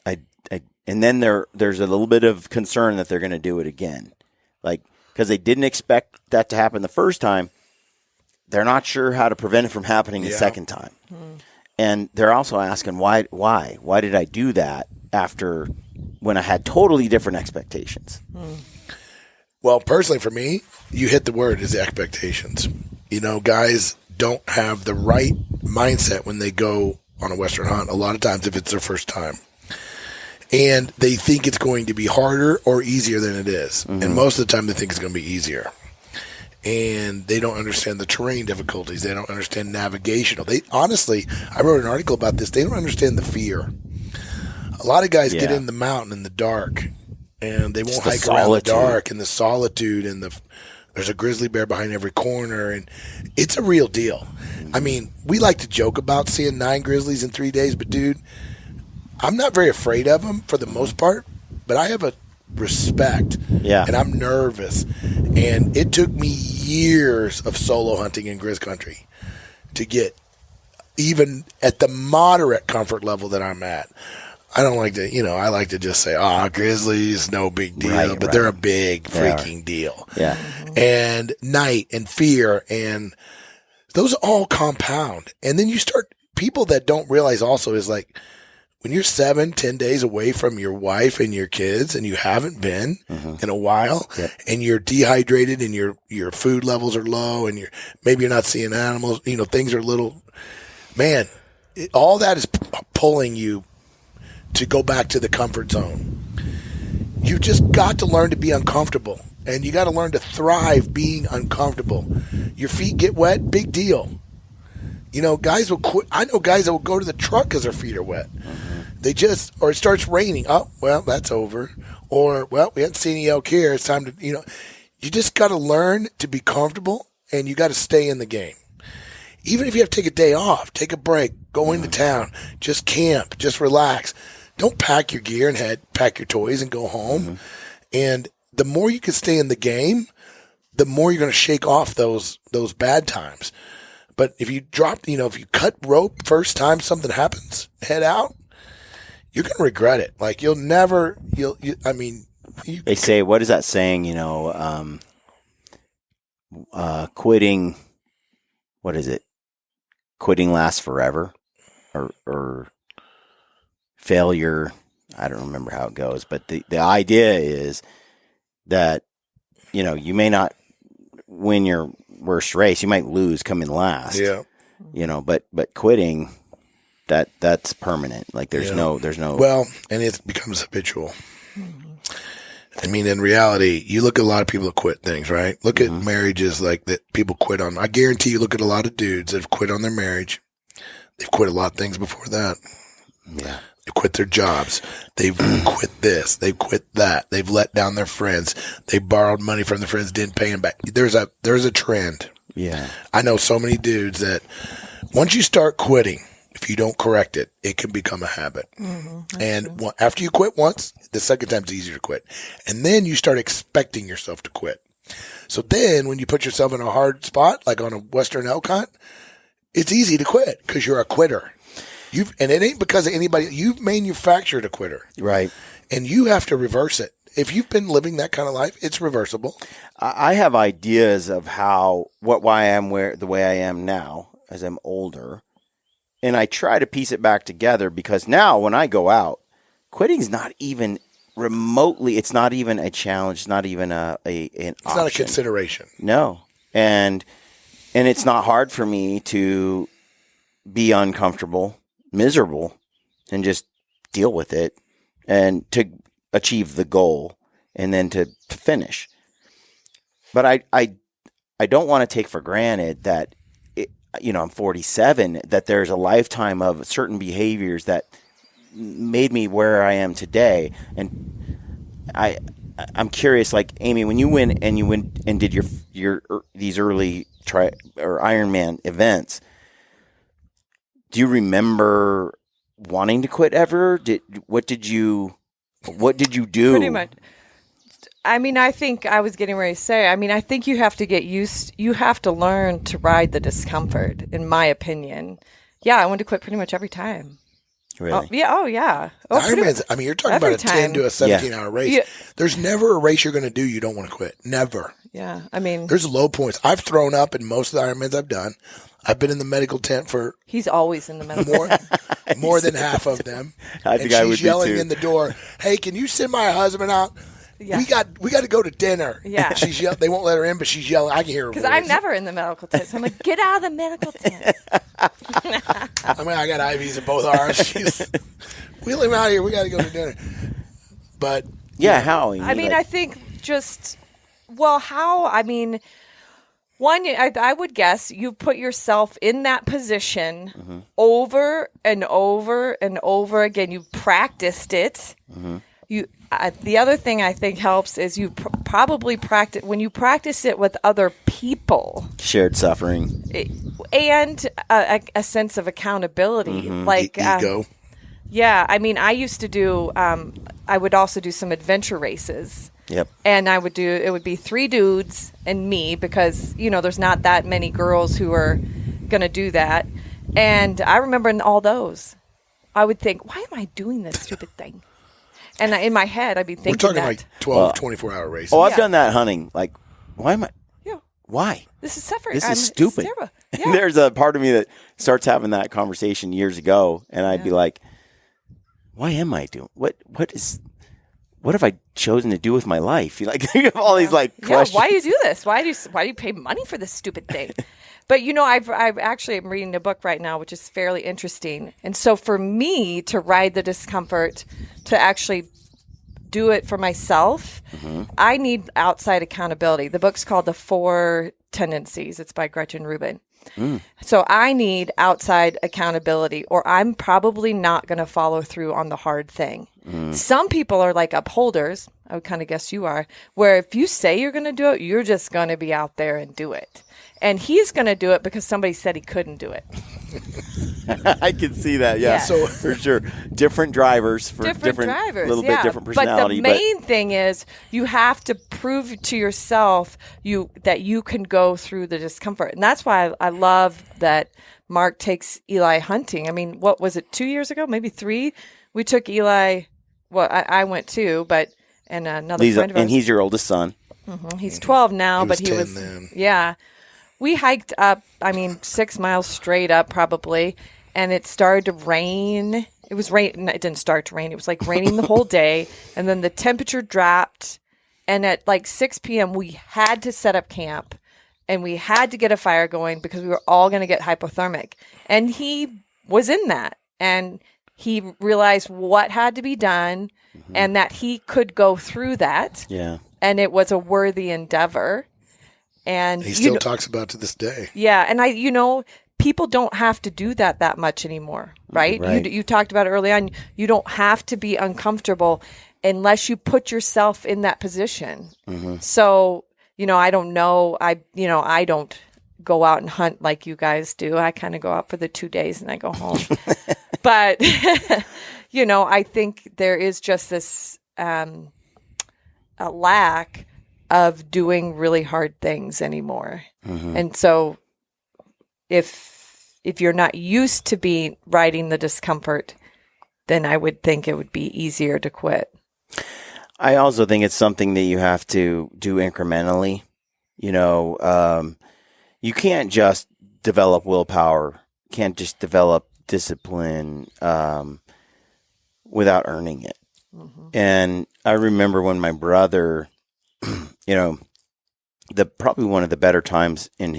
and then there's a little bit of concern that they're going to do it again. Like, because they didn't expect that to happen the first time, they're not sure how to prevent it from happening the second time. And they're also asking, why did I do that after when I had totally different expectations? Well, personally for me, you hit the word, is the expectations. Guys don't have the right mindset when they go on a Western hunt, a lot of times if it's their first time. And they think it's going to be harder or easier than it is. And most of the time they think it's going to be easier. And they don't understand the terrain difficulties. They don't understand navigational. Honestly, I wrote an article about this. They don't understand the fear. A lot of guys get in the mountain in the dark, and they won't hike around the dark, and the solitude, and there's a grizzly bear behind every corner, and it's a real deal. I mean, we like to joke about seeing 9 grizzlies in 3 days, but dude, I'm not very afraid of them for the most part, but I have a respect, and I'm nervous. And it took me years of solo hunting in Grizz country to get even at the moderate comfort level that I'm at. I don't like to, I like to just say, grizzlies, no big deal, but they're a big freaking deal. Yeah. And night and fear, and those all compound. And then you start, people that don't realize also is like, when you're 7-10 days away from your wife and your kids, and you haven't been in a while, and you're dehydrated, and your food levels are low, and maybe you're not seeing animals, things are little, man, all that is pulling you to go back to the comfort zone. You just got to learn to be uncomfortable, and you got to learn to thrive being uncomfortable. Your feet get wet, big deal. Guys will quit. I know guys that will go to the truck because their feet are wet. Or it starts raining. Oh, well, that's over. Or, well, we haven't seen any elk here. It's time to, you just got to learn to be comfortable, and you got to stay in the game. Even if you have to take a day off, take a break, go into town, just camp, just relax. Don't pack your gear and pack your toys and go home. And the more you can stay in the game, the more you're going to shake off those bad times. But if you if you cut rope first time something happens, head out, you're going to regret it. Like, they say, what is that saying, quitting, what is it? Quitting lasts forever, or failure. I don't remember how it goes, but the idea is that, you may not win your worst race. You might lose coming last. Yeah. But quitting, that's permanent. Like, there's no. Well, and it becomes habitual. I mean, in reality, you look at a lot of people that quit things, right? Look at marriages like that people quit on. I guarantee you look at a lot of dudes that have quit on their marriage. They've quit a lot of things before that. Yeah. quit their jobs. They've quit this. They've quit that. They've let down their friends. They borrowed money from their friends, didn't pay them back. There's a trend. Yeah. I know so many dudes that once you start quitting, if you don't correct it, it can become a habit. And after you quit once, the second time it's easier to quit. And then you start expecting yourself to quit. So then when you put yourself in a hard spot, like on a Western elk hunt, it's easy to quit because you're a quitter. And it ain't because of anybody. You've manufactured a quitter. Right. And you have to reverse it. If you've been living that kind of life, it's reversible. I have ideas of why I'm the way I am now as I'm older. And I try to piece it back together because now when I go out, quitting's not even remotely, it's not even a challenge. It's not even an option. It's not a consideration. No. And it's not hard for me to be uncomfortable, miserable, and just deal with it and to achieve the goal and then to finish. But I don't want to take for granted that, I'm 47, that there's a lifetime of certain behaviors that made me where I am today. And I'm curious, like Amy, when you went and did your these early Ironman events, do you remember wanting to quit ever? What did you do? Pretty much. I mean, I think I was getting ready to say, I think you have to learn to ride the discomfort, in my opinion. Yeah, I wanted to quit pretty much every time. Really? Oh, yeah. Ironman's, you're talking about a 10 to a 17-hour race. Yeah. There's never a race you're going to do you don't want to quit. Never. Yeah, There's low points. I've thrown up in most of the Ironmans I've done. I've been in the medical tent for... He's always in the medical tent. More than half of them. I think I would be too. She's yelling in the door, hey, can you send my husband out? Yeah. We got to go to dinner. Yeah. She's yelling. They won't let her in, but she's yelling. I can hear her voice. Because I'm never in the medical tent. So I'm like, get out of the medical tent. I got IVs in both arms. She's wheel him out of here. We got to go to dinner. But yeah, how? I think one, I would guess you put yourself in that position over and over and over again. You practiced it. The other thing I think helps is you probably practice when you practice it with other people. Shared suffering. And a sense of accountability. Like ego. Yeah. I used to do, I would also do some adventure races. Yep. And it would be 3 dudes and me because, there's not that many girls who are going to do that. And I remember in all those, I would think, why am I doing this stupid thing? And in my head, I'd be thinking we're talking like 12, 24-hour races. Oh, I've done that hunting. Like, why am I? Yeah. Why? This is suffering. This is stupid. Yeah. There's a part of me that starts having that conversation years ago, and I'd be like, why am I doing? What have I chosen to do with my life? Like, you have all these questions. Why do you do this? Why do you pay money for this stupid thing? But I've actually am reading a book right now, which is fairly interesting. And so for me to ride the discomfort, to actually do it for myself, I need outside accountability. The book's called The 4 Tendencies. It's by Gretchen Rubin. So I need outside accountability, or I'm probably not going to follow through on the hard thing. Some people are like upholders. I would kind of guess you are, where if you say you're going to do it, you're just going to be out there and do it. And he's going to do it because somebody said he couldn't do it. I can see that, yeah. So for sure, different drivers for different drivers, little bit different personality. But the main thing is you have to prove to yourself that you can go through the discomfort, and that's why I love that Mark takes Eli hunting. What was it? 2 years ago, maybe 3. We took Eli. Well, I went too, but and another friend of ours. And he's your oldest son. He's 12 now, but he was then. Yeah. We hiked up, 6 miles straight up probably, and it started to rain. It was rain. It didn't start to rain. It was like raining the whole day, and then the temperature dropped, and at 6 p.m. we had to set up camp, and we had to get a fire going because we were all going to get hypothermic. And he was in that, and he realized what had to be done and that he could go through that. Yeah. And it was a worthy endeavor. And he still talks about it to this day. Yeah. And people don't have to do that much anymore, right? You talked about it early on. You don't have to be uncomfortable unless you put yourself in that position. So, I don't know. I don't go out and hunt like you guys do. I kind of go out for the 2 days and I go home. But, I think there is just this a lack of doing really hard things anymore. And so if you're not used to riding the discomfort, then I would think it would be easier to quit. I also think it's something that you have to do incrementally. You can't just develop willpower, can't just develop discipline without earning it. And I remember when my brother, probably one of the better times in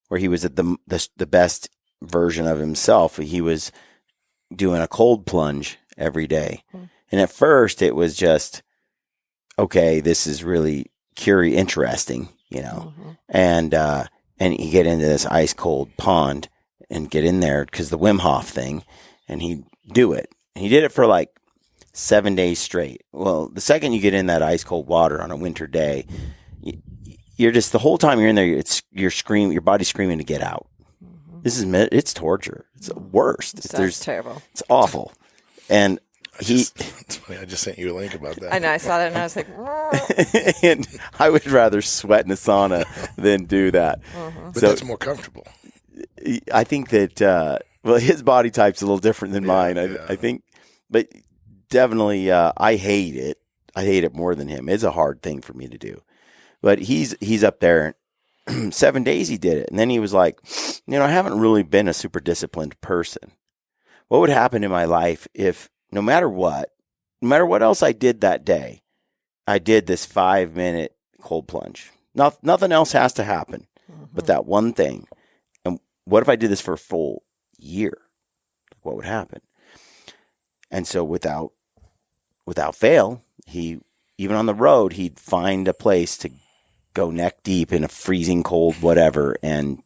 where he was at the best version of himself, he was doing a cold plunge every day. And at first it was just, okay, this is really interesting, and you get into this ice cold pond and get in there because the Wim Hof thing, and he'd do it. And he did it for like 7 days straight. Well, the second you get in that ice cold water on a winter day, you're just, the whole time you're in there, you're screaming, your body's screaming to get out. It's torture. It's the worst. It's terrible. It's awful. And it's funny. I just sent you a link about that. I know. I saw that and I was like, and I would rather sweat in a sauna than do that. But that's more comfortable. I think that, his body type's a little different than mine. I think, but definitely, I hate it. I hate it more than him. It's a hard thing for me to do, but he's up there. 7 days he did it. And then he was like, I haven't really been a super disciplined person. What would happen in my life if no matter what else I did that day, I did this 5-minute cold plunge. Nothing else has to happen but that one thing. And what if I did this for a full year? What would happen? And so without fail, even on the road, he'd find a place to go neck deep in a freezing cold whatever and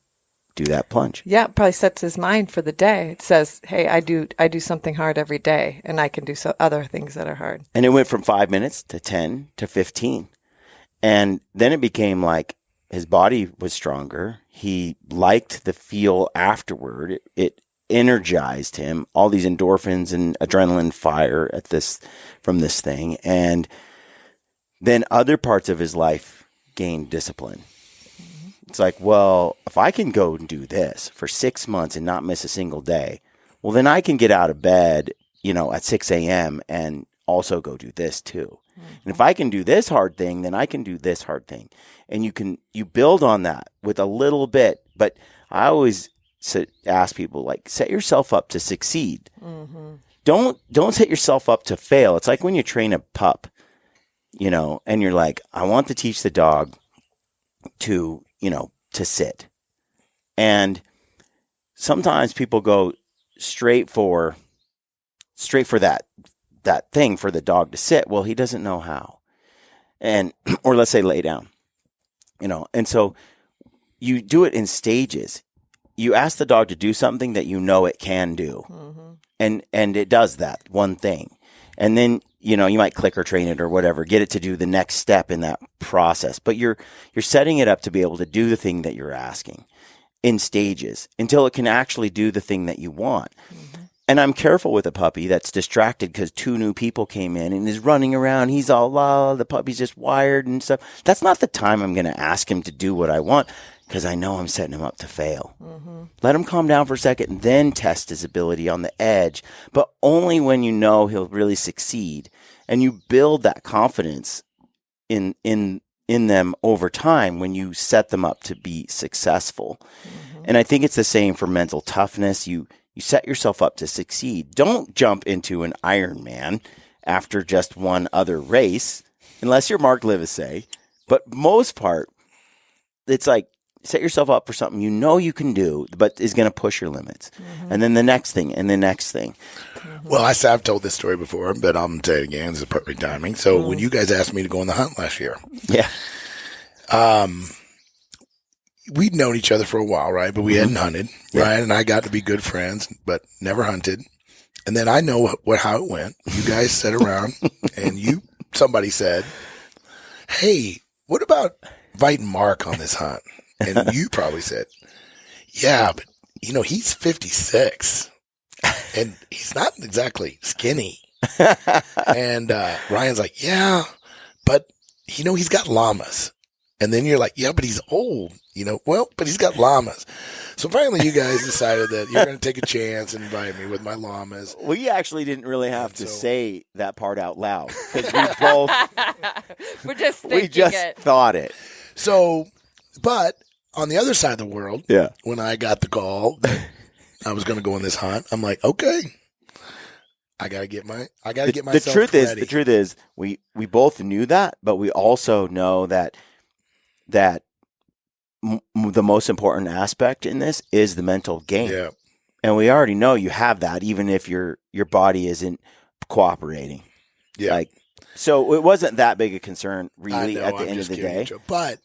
do that plunge. Yeah, it probably sets his mind for the day. It says, hey, I do something hard every day, and I can do other things that are hard. And it went from 5 minutes to 10 to 15. And then it became like his body was stronger. He liked the feel afterward. It energized him, all these endorphins and adrenaline fire from this thing. And then other parts of his life gained discipline. It's like, well, if I can go and do this for 6 months and not miss a single day, well, then I can get out of bed, at 6 a.m. and also go do this too. And if I can do this hard thing, then I can do this hard thing. And you build on that with a little bit. But I always ask people, like, set yourself up to succeed. Don't set yourself up to fail. It's like when you train a pup, and you're like, I want to teach the dog to sit. And sometimes people go straight for that thing for the dog to sit. Well, he doesn't know how. Or let's say lay down, and so you do it in stages. You ask the dog to do something that it can do. And it does that one thing. And then, you might clicker train it or whatever, get it to do the next step in that process. But you're setting it up to be able to do the thing that you're asking in stages until it can actually do the thing that you want. And I'm careful with a puppy that's distracted because 2 new people came in and is running around. He's all, the puppy's just wired and stuff. That's not the time I'm going to ask him to do what I want because I know I'm setting him up to fail. Let him calm down for a second and then test his ability on the edge, but only when he'll really succeed. And you build that confidence in them over time when you set them up to be successful. And I think it's the same for mental toughness. You set yourself up to succeed. Don't jump into an Ironman after just one other race, unless you're Mark Livesay. But most part, it's like set yourself up for something you can do, but is going to push your limits. And then the next thing, and the next thing. Well, I've told this story before, but I'm going to tell it again. This is perfect timing. So when you guys asked me to go on the hunt last year, we'd known each other for a while, right? But we hadn't hunted. Ryan and I got to be good friends, but never hunted. And then I know how it went. You guys sat around and somebody said, hey, what about inviting Mark on this hunt? And you probably said, yeah, but he's 56 and he's not exactly skinny. And Ryan's like, yeah, but he's got llamas. And then you're like, yeah, but he's old, but he's got llamas. So finally you guys decided that you're going to take a chance and invite me with my llamas. We actually didn't really have to say that part out loud because we both we just thought it. So, but on the other side of the world, when I got the call that I was going to go on this hunt, I'm like, okay, I got to get myself ready. The truth is we both knew that, but we also know that the most important aspect in this is the mental game. Yeah. And we already know you have that, even if your body isn't cooperating. Yeah. So it wasn't that big a concern, really, at the end of the day.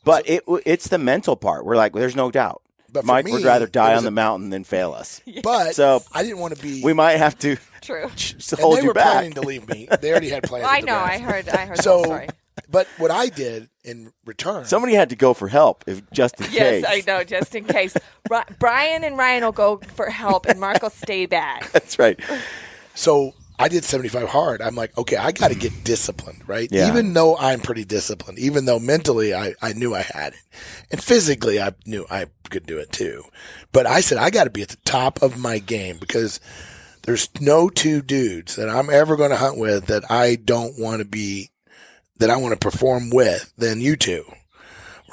But it's the mental part. We're like, there's no doubt. But Mike would rather die on the mountain than fail us. But so I didn't want to be. We might have to hold they you were back. planning to leave me. They already had plans. I know. I heard so, that story. But what I did in return, somebody had to go for help, just in case. Yes, I know, just in case. Brian and Ryan will go for help, and Mark will stay back. That's right. So I did 75 hard. I'm like, okay, I got to get disciplined, right? Yeah. Even though I'm pretty disciplined, even though mentally I knew I had it, and physically I knew I could do it too. But I said I got to be at the top of my game because there's no two dudes that I'm ever going to hunt with that I don't want to be. That I want to perform with than you two,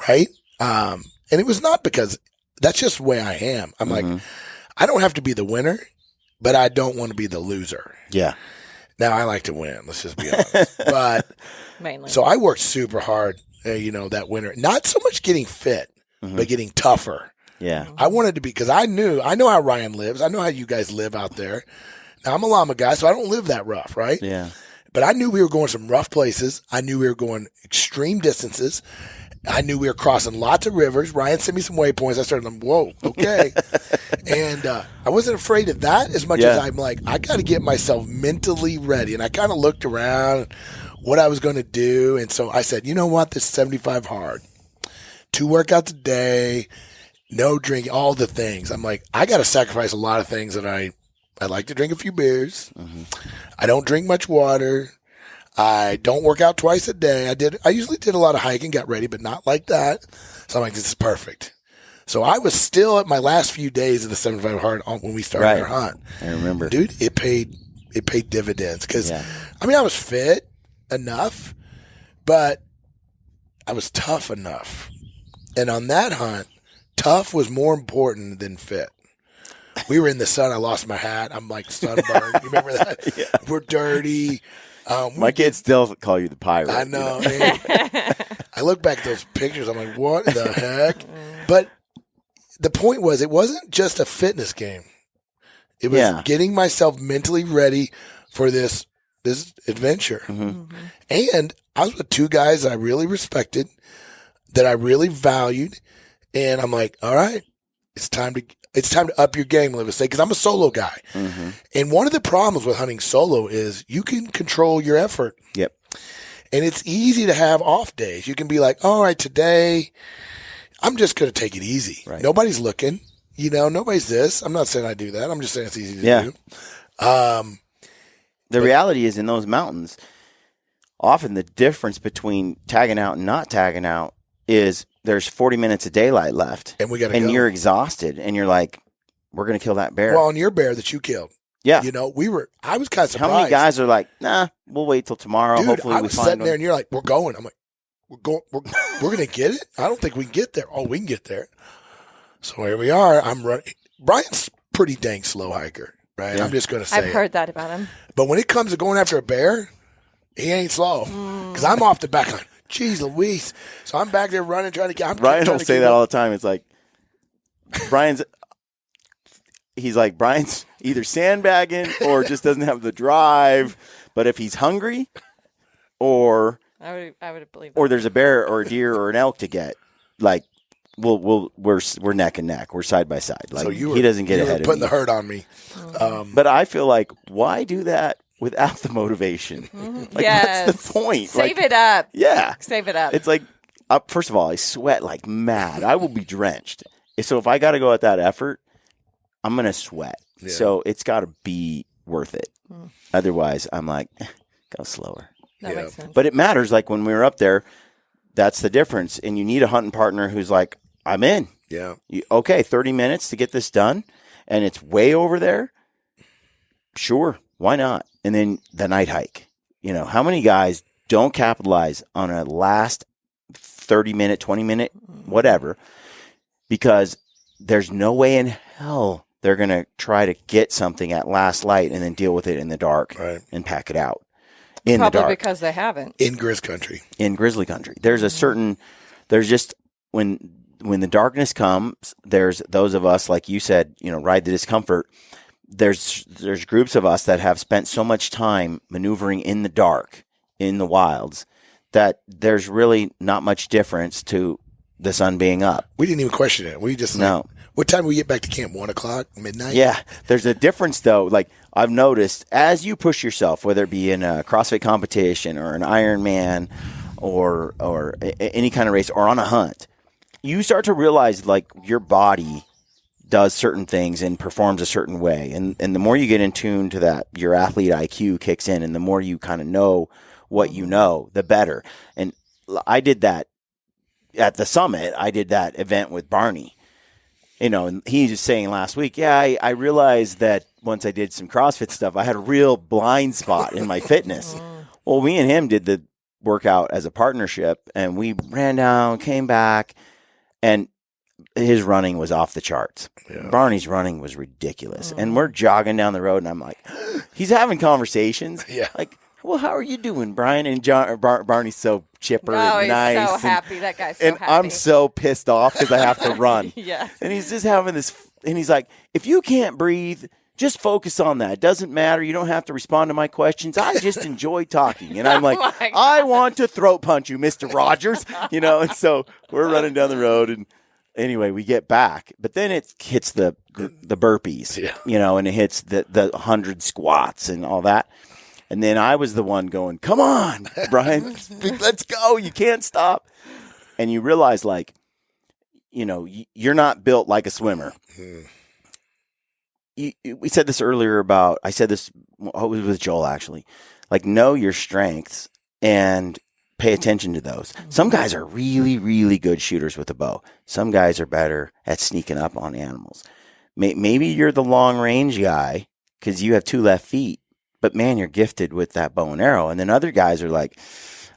right? And it was not because that's just the way I am. I'm like, I don't have to be the winner, but I don't want to be the loser. Yeah. Now I like to win. Let's just be honest. But mainly, so I worked super hard. That winter, not so much getting fit, but getting tougher. Yeah. I wanted to be because I know how Ryan lives. I know how you guys live out there. Now I'm a llama guy, so I don't live that rough, right? Yeah. But I knew we were going some rough places. I knew we were going extreme distances. I knew we were crossing lots of rivers. Ryan sent me some waypoints. I started like, whoa, okay. And I wasn't afraid of that as much as I'm like, I got to get myself mentally ready. And I kind of looked around what I was going to do. And so I said, you know what? This 75 hard. 2 workouts a day, no drinking, all the things. I'm like, I got to sacrifice a lot of things that I like to drink a few beers. I don't drink much water. I don't work out twice a day. I usually did a lot of hiking, got ready, but not like that. So I'm like, this is perfect. So I was still at my last few days of the 75 hard when we started our hunt. I remember. Dude, it paid dividends because, I mean, I was fit enough, but I was tough enough. And on that hunt, tough was more important than fit. We were in the sun. I lost my hat. I'm like sunburned. You remember that? We're dirty. My kids still call you the pirate. I know. Man. I look back at those pictures. I'm like, what the heck? But the point was, it wasn't just a fitness game. It was getting myself mentally ready for this adventure. And I was with 2 guys that I really respected, that I really valued. And I'm like, all right, it's time to up your game, Livesay, because I'm a solo guy. And one of the problems with hunting solo is you can control your effort. Yep. And it's easy to have off days. You can be like, all right, today I'm just going to take it easy. Right. Nobody's looking. Nobody's this. I'm not saying I do that. I'm just saying it's easy to do. The reality is in those mountains, often the difference between tagging out and not tagging out is there's 40 minutes of daylight left. And we got to go. And you're exhausted. And you're like, we're going to kill that bear. Well, on your bear that you killed. Yeah. I was kind of surprised. How many guys are like, nah, we'll wait till tomorrow. Dude, hopefully I was we find sitting one. there and you're like, we're going. I'm like, we're going to get it? I don't think we can get there. Oh, we can get there. So here we are. I'm running. Brian's pretty dang slow hiker, right? Yeah. I'm just going to say I've heard that about him. But when it comes to going after a bear, he ain't slow. Because I'm off the back line. Jeez Louise. So I'm back there running, trying to get. Ryan will say that all the time. It's like, Brian's either sandbagging or just doesn't have the drive. But if he's hungry or I would believe that. Or there's a bear or a deer or an elk to get, like, we're neck and neck. We're side by side. Like, so he doesn't get ahead of me. Putting the hurt on me. But I feel like, why do that without the motivation? Like, what's the point? Save it up. Yeah. Save it up. It's like, first of all, I sweat like mad. I will be drenched. So if I got to go at that effort, I'm going to sweat. Yeah. So it's got to be worth it. Otherwise, I'm like, go slower. That makes sense. But it matters. Like when we were up there, that's the difference. And you need a hunting partner who's like, I'm in. Yeah. Okay, 30 minutes to get this done, and it's way over there. Sure, why not? And then the night hike. You know, how many guys don't capitalize on a last 30-minute, 20-minute, whatever, because there's no way in hell they're going to try to get something at last light and then deal with it in the dark and pack it out in the dark. Probably because they haven't. In Grizz country. In grizzly country. There's just, when the darkness comes, there's those of us, like you said, you know, ride the discomfort. There's groups of us that have spent so much time maneuvering in the dark, in the wilds, that there's really not much difference to the sun being up. We didn't even question it. We just what time do we get back to camp? 1 o'clock, midnight? Yeah. There's a difference though. Like I've noticed as you push yourself, whether it be in a CrossFit competition or an Ironman or any kind of race or on a hunt, you start to realize like your body does certain things and performs a certain way. And the more you get in tune to that, your athlete IQ kicks in, and the more you kind of know what you know, the better. And I did that at the summit. I did that event with Barney. You know, and he was saying last week, I realized that once I did some CrossFit stuff, I had a real blind spot in my fitness. Well, me and him did the workout as a partnership, and we ran down, came back, and his running was off the charts. Yeah. Barney's running was ridiculous. And we're jogging down the road, and I'm like, he's having conversations. Yeah. Like, well, how are you doing, Brian? And Barney's so chipper and nice. He's so happy. That guy's so and happy. I'm so pissed off because I have to run. Yeah. And he's just having this, and he's like, if you can't breathe, just focus on that. It doesn't matter. You don't have to respond to my questions. I just enjoy talking. And I'm like, I want to throat punch you, Mr. Rogers. You know, and so we're running down the road, and anyway, we get back. But then it hits the burpees, you know, and it hits the 100 squats and all that. And then I was the one going, come on, Brian, let's go. You can't stop. And you realize, like, you know, you're not built like a swimmer. We said this earlier I said this with Joel, actually. Like, know your strengths and pay attention to those. Some guys are really, really good shooters with a bow. Some guys are better at sneaking up on animals. Maybe you're the long range guy because you have 2 left feet. But, man, you're gifted with that bow and arrow. And then other guys are like,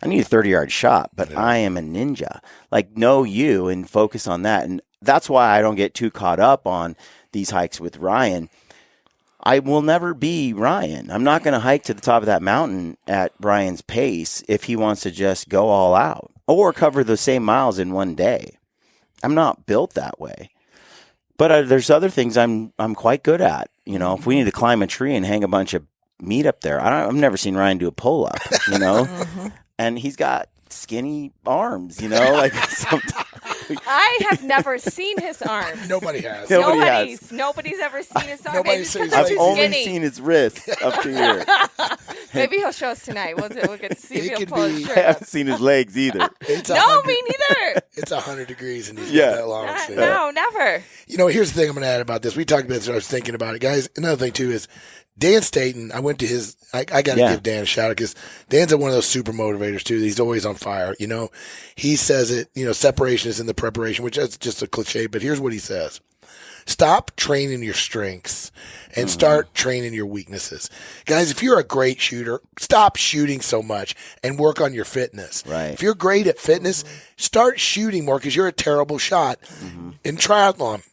I need a 30-yard shot, but I am a ninja. Like, know you and focus on that. And that's why I don't get too caught up on these hikes with Ryan. I will never be Ryan. I'm not going to hike to the top of that mountain at Brian's pace if he wants to just go all out or cover the same miles in one day. I'm not built that way. But there's other things I'm quite good at. You know, if we need to climb a tree and hang a bunch of meat up there. I've never seen Ryan do a pull-up, you know? And he's got skinny arms, you know? Like sometimes. I have never seen his arms. Nobody has. Nobody's ever seen his arms. I've only seen his wrists up to here. Maybe he'll show us tonight. We'll get to see if he'll pull his shirt I haven't seen his legs either. No, me neither. It's 100 degrees and he's got that long. No, never. You know, here's the thing I'm going to add about this. We talked about this. I was thinking about it. Guys, another thing, too, is Dan Staten, I went to his, I got to give Dan a shout out because Dan's one of those super motivators too. He's always on fire. You know, he says it, you know, separation is in the preparation, which is just a cliche, but here's what he says. Stop training your strengths and start training your weaknesses. Guys, if you're a great shooter, stop shooting so much and work on your fitness. Right. If you're great at fitness, start shooting more because you're a terrible shot. In triathlon,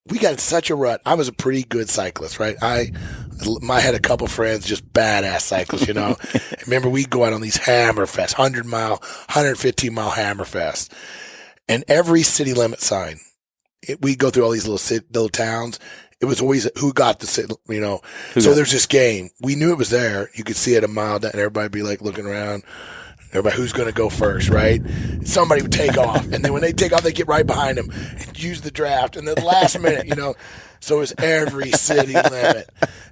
we got in such a rut. I was a pretty good cyclist, right? I had a couple friends, just badass cyclists, you know. Remember, we'd go out on these hammer fests, 100-mile, 115-mile hammer fests. And every city limit sign, we'd go through all these little towns. It was always who got the city, you know. So there's this game. We knew it was there. You could see it a mile down, and everybody would be like looking around. Everybody, who's going to go first, right? Somebody would take off. And then when they take off, they get right behind them and use the draft. And then the last minute, so it's every city limit.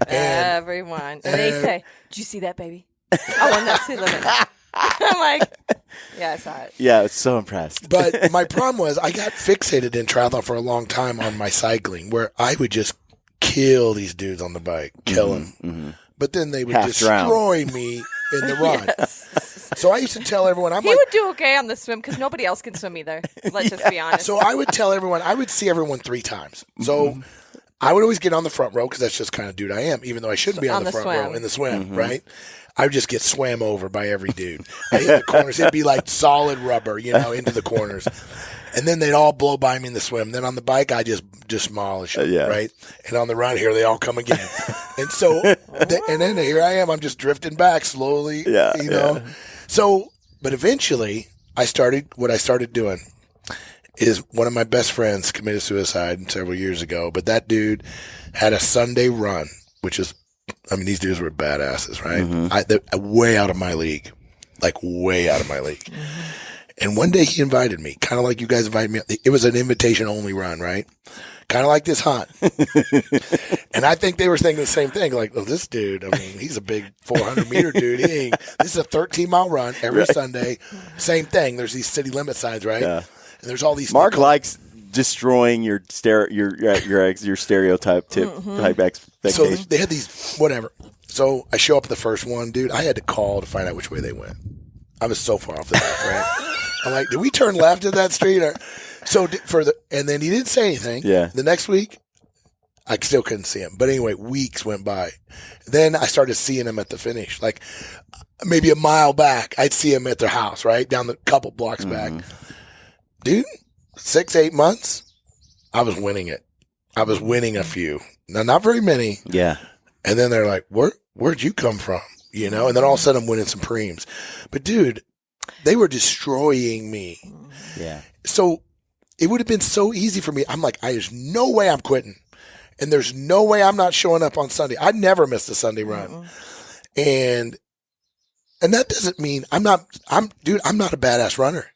And everyone. And they say, did you see that, baby? I won that city limit. I'm like, yeah, I saw it. Yeah, I was so impressed. But my problem was I got fixated in triathlon for a long time on my cycling, where I would just kill these dudes on the bike, kill them. Mm-hmm. But then they would destroy me in the run. Yes. So I used to tell everyone, he would do okay on the swim because nobody else can swim either. Let's just be honest. So I would tell everyone, I would see everyone 3 times. So I would always get on the front row because that's just kind of dude I am, even though I shouldn't be on the front row in the swim, right? I would just get swam over by every dude. I hit the corners. It'd be like solid rubber, into the corners. And then they'd all blow by me in the swim. Then on the bike, I just demolish them, right? And on the run here, they all come again. And so, and then here I am. I'm just drifting back slowly, So, but eventually, what I started doing is one of my best friends committed suicide several years ago. But that dude had a Sunday run, which is, these dudes were badasses, right? They're way out of my league, like way out of my league. And one day he invited me, kind of like you guys invited me. It was an invitation-only run, right? Kind of like this hunt. And I think they were thinking the same thing. Like, oh, this dude, he's a big 400-meter dude. This is a 13-mile run every Sunday. Same thing. There's these city limit signs, right? Yeah. And there's all these. Mark likes destroying your stereotype type expectations. So they had these, whatever. So I show up at the first one, dude. I had to call to find out which way they went. I was so far off the back, right? I'm like, did we turn left at that street? And then he didn't say anything. Yeah. The next week, I still couldn't see him. But anyway, weeks went by. Then I started seeing him at the finish. Like maybe a mile back, I'd see him at their house, right? Down the couple blocks back. Dude, 6-8 months, I was winning it. I was winning a few. Now, not very many. Yeah. And then they're like, where'd you come from? And then all of a sudden I'm winning some preems. But dude, they were destroying me. Yeah. So it would have been so easy for me. I'm like, there's no way I'm quitting. And there's no way I'm not showing up on Sunday. I never missed a Sunday run. And that doesn't mean I'm not a badass runner.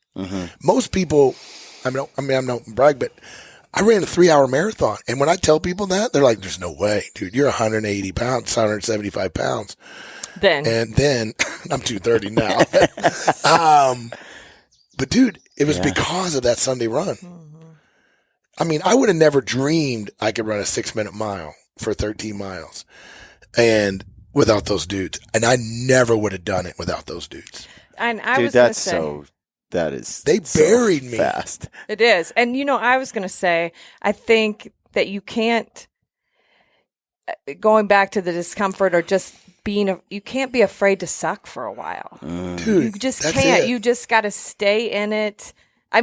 Most people, I'm not brag, but I ran a 3-hour marathon. And when I tell people that, they're like, there's no way, dude, you're 180 pounds, 175 pounds. And then I'm 230 now. But dude, it was because of that Sunday run. I would have never dreamed I could run a 6-minute mile for 13 miles and without those dudes. And I never would have done it without those dudes. And they buried me fast. It is. And I was going to say, I think that you can't, going back to the discomfort or just you can't be afraid to suck for a while. Dude, you just can't. You just got to stay in it. I'm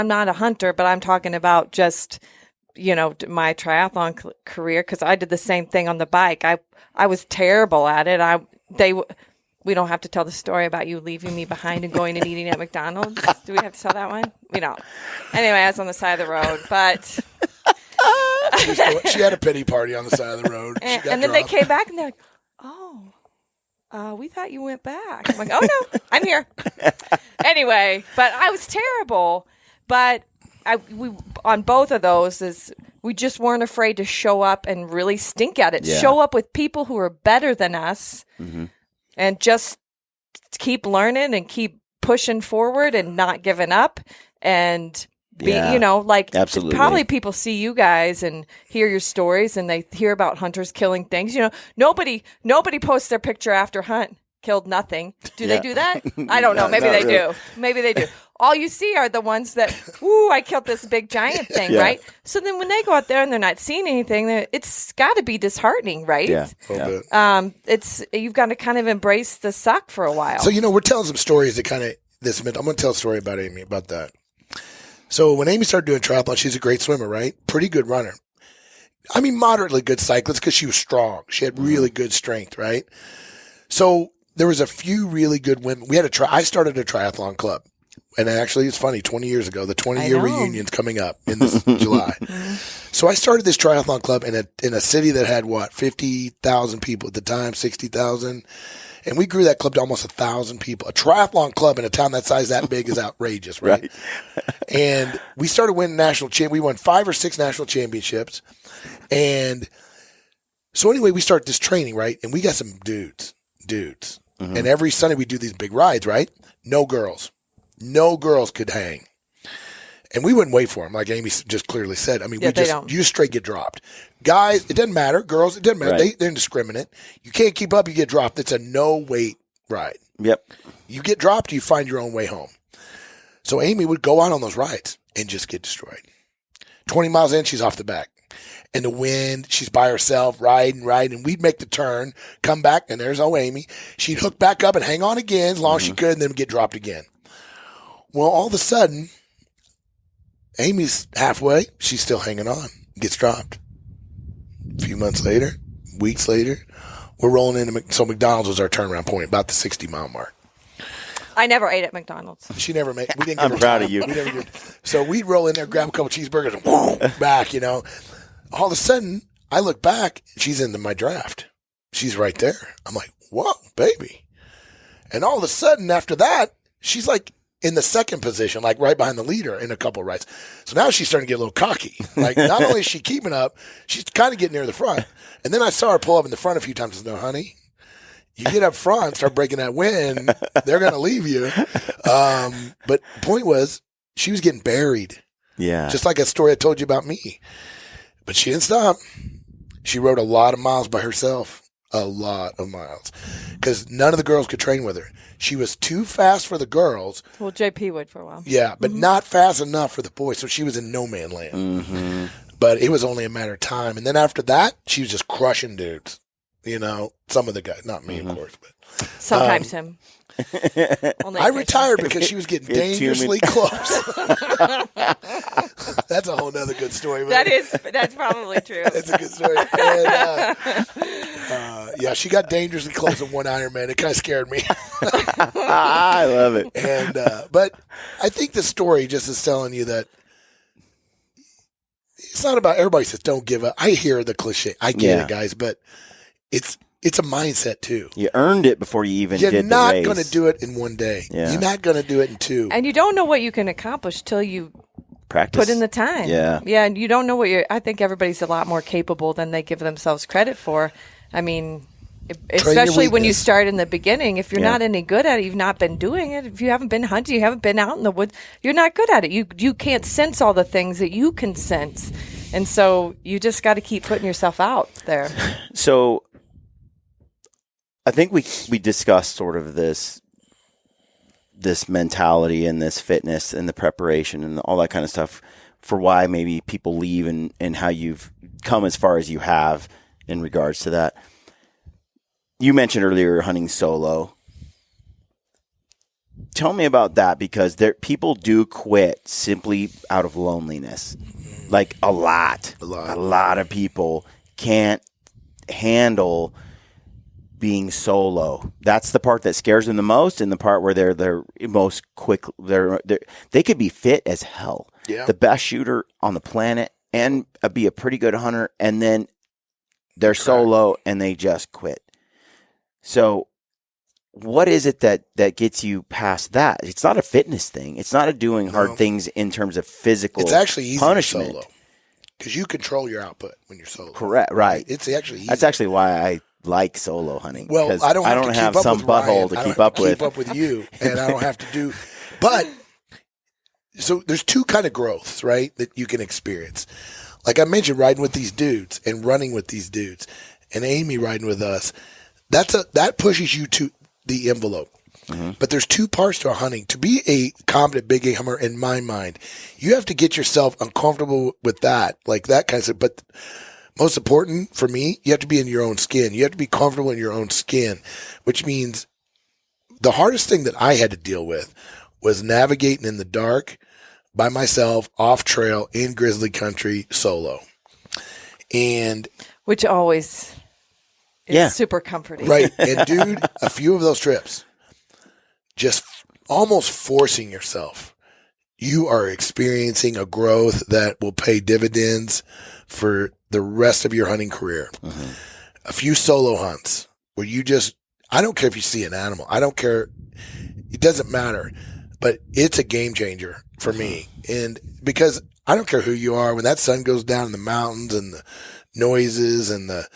not a hunter, but I'm talking about just, my triathlon career, because I did the same thing on the bike. I was terrible at it. We don't have to tell the story about you leaving me behind and going and eating at McDonald's. Do we have to tell that one? We don't. Anyway, I was on the side of the road, but she had a pity party on the side of the road. And then they came back and they're like, we thought you went back. I'm like, oh no, I'm here. Anyway, but I was terrible. But we on both of those we just weren't afraid to show up and really stink at it. Yeah. Show up with people who are better than us, and just keep learning and keep pushing forward and not giving up and. Absolutely. Probably people see you guys and hear your stories and they hear about hunters killing things. Nobody posts their picture after hunt, killed nothing. Do they do that? I don't know. Maybe they do. Maybe they do. All you see are the ones that, I killed this big giant thing, right? So then when they go out there and they're not seeing anything, it's got to be disheartening, right? Yeah. You've got to kind of embrace the suck for a while. So, we're telling some stories that kind of I'm going to tell a story about Amy about that. So when Amy started doing triathlon, she's a great swimmer, right? Pretty good runner. Moderately good cyclist because she was strong. She had really good strength, right? So there was a few really good women. I started a triathlon club. And actually, it's funny, 20 years ago, the 20-year reunion's coming up in this July. So I started this triathlon club in a city that had, 50,000 people at the time, 60,000. And we grew that club to almost 1,000 people. A triathlon club in a town that size, that big, is outrageous, right? And we started winning we won 5 or 6 national championships. And so anyway, we started this training, right? And we got some dudes. Mm-hmm. And every Sunday we do these big rides, right? No girls could hang. And we wouldn't wait for them, like Amy just clearly said. I mean, you just straight get dropped. Guys, it doesn't matter. Girls, it doesn't matter. Right. They're indiscriminate. You can't keep up, you get dropped. It's a no-wait ride. Yep. You get dropped, you find your own way home. So Amy would go out on those rides and just get destroyed. 20 miles in, she's off the back. In the wind, she's by herself, riding, and we'd make the turn, come back, and there's old Amy. She'd hook back up and hang on again as long as she could, and then get dropped again. Well, all of a sudden, Amy's halfway. She's still hanging on. Gets dropped. A few months later, weeks later, we're rolling into so McDonald's was our turnaround point, about the 60-mile mark. I never ate at McDonald's. She never made. We didn't. I'm proud of you. So we'd roll in there, grab a couple cheeseburgers, and whoa, back. All of a sudden, I look back. She's into my draft. She's right there. I'm like, whoa, baby. And all of a sudden, after that, she's like in the second position, like right behind the leader in a couple of rides. So now she's starting to get a little cocky. Like, not only is she keeping up, she's kind of getting near the front. And then I saw her pull up in the front a few times and said, no, honey, you get up front, start breaking that wind, they're going to leave you. But the point was, she was getting buried. Yeah. Just like a story I told you about me. But she didn't stop. She rode a lot of miles by herself. A lot of miles. Because none of the girls could train with her. She was too fast for the girls. Well, JP would for a while. Yeah, but not fast enough for the boys. So she was in no man land. Mm-hmm. But it was only a matter of time. And then after that, she was just crushing dudes. Some of the guys. Not me, of course. But sometimes him. I retired because she was getting dangerously close. That's a whole nother good story. Man. That's probably true. That's a good story. And, she got dangerously close in one Ironman. It kind of scared me. I love it. And but I think the story just is telling you that it's not about everybody says don't give up. I hear the cliche. I get it, guys, but it's a mindset too. You earned it before you even did the race. You're not going to do it in one day. Yeah. You're not going to do it in 2. And you don't know what you can accomplish till you practice. Put in the time. Yeah. Yeah, and you don't know I think everybody's a lot more capable than they give themselves credit for. I mean, especially when you start in the beginning, if you're not any good at it, you've not been doing it, if you haven't been hunting, you haven't been out in the woods, you're not good at it. You can't sense all the things that you can sense. And so you just got to keep putting yourself out there. So I think we discussed sort of this mentality and this fitness and the preparation and all that kind of stuff for why maybe people leave and how you've come as far as you have in regards to that. You mentioned earlier hunting solo. Tell me about that, because people do quit simply out of loneliness. Like a lot of people can't handle being solo. That's the part that scares them the most, and the part where they're most quick. They could be fit as hell, the best shooter on the planet, and be a pretty good hunter, and then they're solo and they just quit. So what is it that gets you past that? It's not a fitness thing. It's not a doing hard things in terms of physical punishment. It's actually easy solo because you control your output when you're solo. Correct. Right. It's actually easy. That's actually why I like solo hunting. Well, I don't have some butthole to keep up with. Keep up with you, and I don't have to do. But so there's 2 kind of growths, right, that you can experience. Like I mentioned, riding with these dudes and running with these dudes, and Amy riding with us. That pushes you to the envelope. Mm-hmm. But there's 2 parts to our hunting. To be a competent big game hunter, in my mind, you have to get yourself uncomfortable with that, like that kind of stuff. But most important for me, you have to be in your own skin. You have to be comfortable in your own skin, which means the hardest thing that I had to deal with was navigating in the dark by myself, off trail, in grizzly country, solo. And which always is super comforting. Right. And dude, a few of those trips, just almost forcing yourself, you are experiencing a growth that will pay dividends for the rest of your hunting career. Mm-hmm. A few solo hunts where I don't care if you see an animal. I don't care. It doesn't matter. But it's a game changer for me. And because I don't care who you are, when that sun goes down in the mountains and the noises and the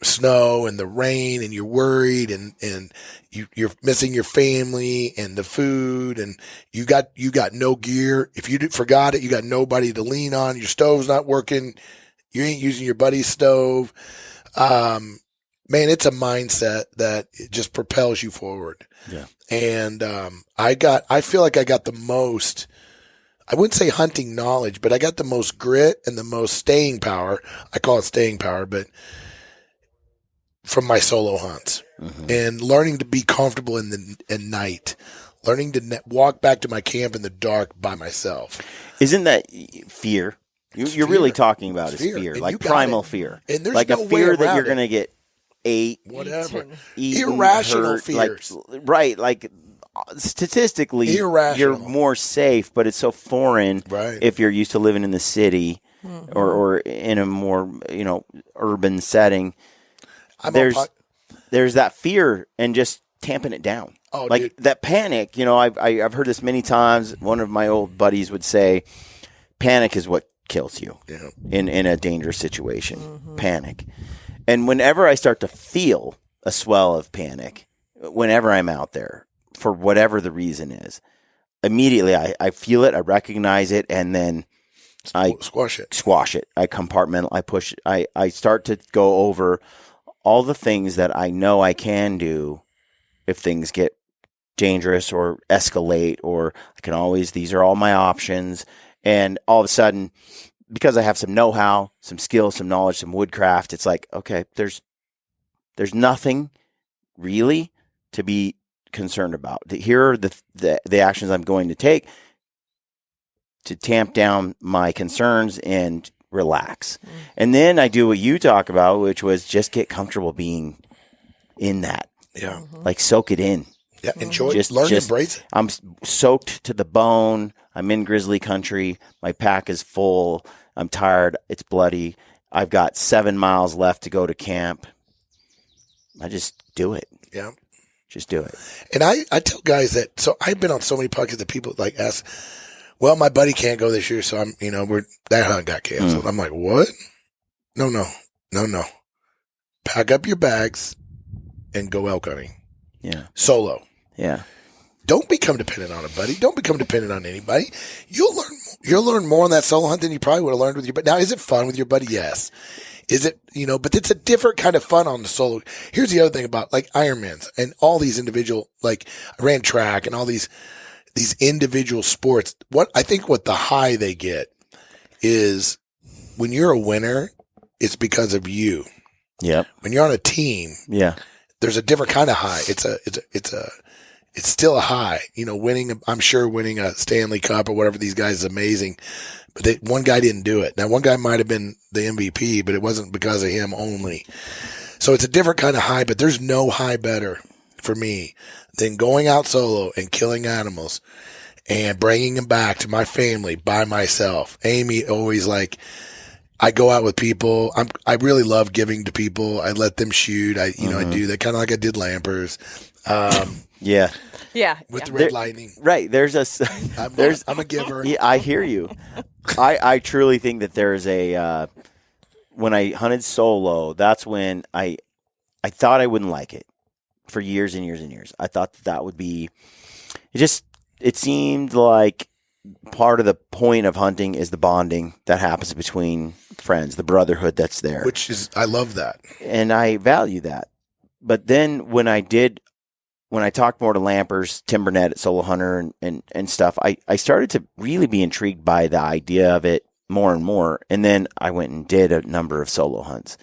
snow and the rain and you're worried and you're missing your family and the food and you got no gear. If you forgot it, you got nobody to lean on. Your stove's not working. You ain't using your buddy's stove. Man, it's a mindset that it just propels you forward. Yeah. And I feel like I got the most, I wouldn't say hunting knowledge, but I got the most grit and the most staying power. I call it staying power, but from my solo hunts and learning to be comfortable in night, learning to walk back to my camp in the dark by myself. Isn't that fear? You're really talking about is fear, like primal fear. And there's like no a fear way that you're going to get ate, whatever, eaten, irrational hurt, fears. Like statistically, you're more safe, but it's so foreign if you're used to living in the city or in a more urban setting. There's that fear and just tamping it down. Oh, like dude. That panic. I've heard this many times. One of my old buddies would say, "Panic is what kills you in a dangerous situation." Panic. And whenever I start to feel a swell of panic, whenever I'm out there, for whatever the reason is, immediately I feel it, I recognize it, and then I squash it. I compartmentalize, I push it. I start to go over all the things that I know I can do if things get dangerous or escalate, or I can always, these are all my options. And all of a sudden, because I have some know-how, some skill, some knowledge, some woodcraft, it's like, okay, there's nothing really to be concerned about. Here are the actions I'm going to take to tamp down my concerns and relax. And then I do what you talk about, which was just get comfortable being in that. Yeah. Like soak it in. Yeah, enjoy it. Learn to embrace it. I'm soaked to the bone. I'm in grizzly country. My pack is full. I'm tired. It's bloody. I've got 7 miles left to go to camp. I just do it. Yeah. Just do it. And I tell guys that, so I've been on so many podcasts that people like ask, well, my buddy can't go this year, so I'm, that hunt got canceled. I'm like, what? No. Pack up your bags and go elk hunting. Yeah. Solo. Yeah. Don't become dependent on a buddy. Don't become dependent on anybody. You'll learn more on that solo hunt than you probably would have learned with your buddy. Now, is it fun with your buddy? Yes. Is it, but it's a different kind of fun on the solo. Here's the other thing about like Ironmans and all these individual, like I ran track and all these individual sports. What the high they get is when you're a winner, it's because of you. Yep. When you're on a team. Yeah. There's a different kind of high. It's still a high, winning a Stanley Cup or whatever these guys is amazing, but one guy didn't do it. Now, one guy might've been the MVP, but it wasn't because of him only. So it's a different kind of high, but there's no high better for me than going out solo and killing animals and bringing them back to my family by myself. Amy always I go out with people. I really love giving to people. I let them shoot. I do that kind of like I did Lampers. Yeah. Yeah. With the Red Lightning. Right. I'm a giver. Yeah, I hear you. I truly think that there's when I hunted solo, that's when I thought I wouldn't like it for years and years and years. I thought that would be, it seemed like part of the point of hunting is the bonding that happens between friends, the brotherhood that's there. I love that. And I value that. But then when I talked more to Lampers, Timbernet at Solo Hunter and stuff, I started to really be intrigued by the idea of it more and more. And then I went and did a number of solo hunts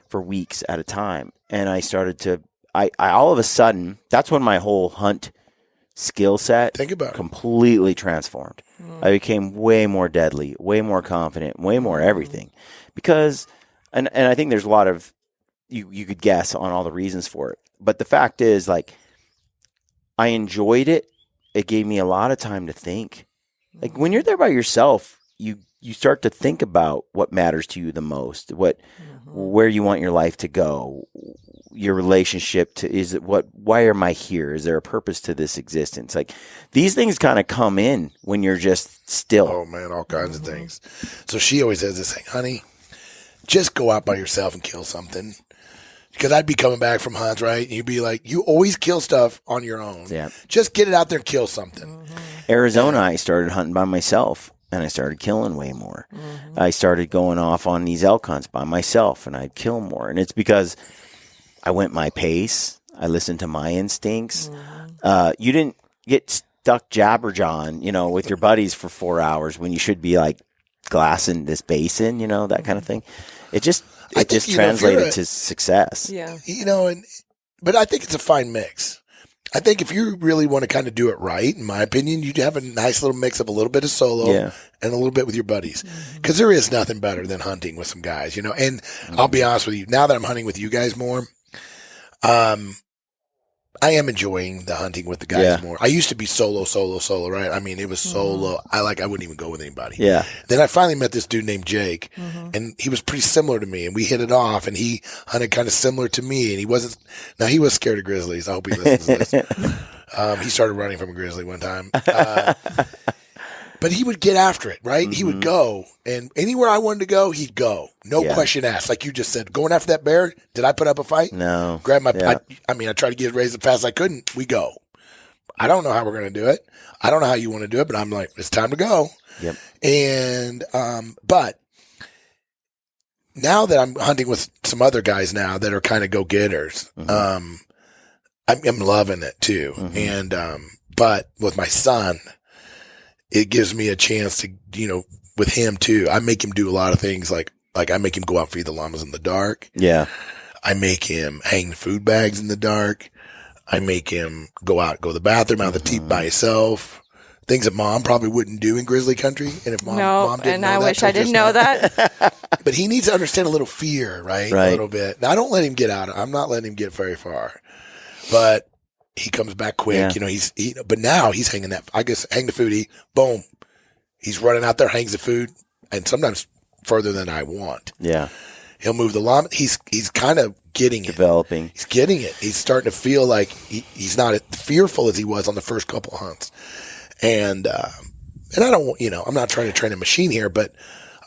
for weeks at a time. And I started to, I all of a sudden, that's when my whole hunt skill set completely transformed. I became way more deadly, way more confident, way more everything. Because, and I think there's a lot of, you could guess on all the reasons for it. But the fact is, I enjoyed it. It gave me a lot of time to think. Like when you're there by yourself, you start to think about what matters to you the most, where you want your life to go. your relationship to why am I here? Is there a purpose to this existence? Like these things kind of come in when you're just still. Oh man, all kinds of things. So she always has this thing, honey, just go out by yourself and kill something. Because I'd be coming back from hunts, right? And you'd be like, you always kill stuff on your own. Yeah. Just get it out there and kill something. Arizona, I started hunting by myself. And I started killing way more. I started going off on these elk hunts by myself, and I'd kill more. And it's because I went my pace. I listened to my instincts. You didn't get stuck jabberjawing, with your buddies for 4 hours when you should be like glassing this basin, that kind of thing. It just translated to success. Yeah. But I think it's a fine mix. I think if you really want to kind of do it right, in my opinion, you'd have a nice little mix of a little bit of solo and a little bit with your buddies. Because there is nothing better than hunting with some guys, And I'll be honest with you, now that I'm hunting with you guys more, I am enjoying the hunting with the guys more. I used to be solo, right? I mean, it was solo. I wouldn't even go with anybody. Yeah. Then I finally met this dude named Jake, and he was pretty similar to me, and we hit it off, and he hunted kind of similar to me, and he was scared of grizzlies. I hope he listens to this. He started running from a grizzly one time. But he would get after it, right? He would go, and anywhere I wanted to go, he'd go. No question asked. Like you just said, going after that bear, did I put up a fight? No. Grab my, I tried to get it raised as fast as I couldn't. We go. I don't know how we're going to do it. I don't know how you want to do it, but I'm like, it's time to go. Yep. And, but now that I'm hunting with some other guys now that are kind of go-getters, I'm loving it too. And, but with my son, it gives me a chance to, with him too. I make him do a lot of things like I make him go out and feed the llamas in the dark. Yeah. I make him hang food bags in the dark. I make him go to the bathroom out of the teep by himself. Things that mom probably wouldn't do in grizzly country. And if mom didn't know I that, wish I didn't know that. But he needs to understand a little fear, right? A little bit. Now, I don't let him get out. I'm not letting him get very far. But he comes back quick, but now he's hanging hang the food, boom. He's running out there, hangs the food, and sometimes further than I want. Yeah. He'll move the llama. He's kind of getting it. Developing. He's getting it. He's starting to feel like he's not as fearful as he was on the first couple of hunts. And I don't, I'm not trying to train a machine here, but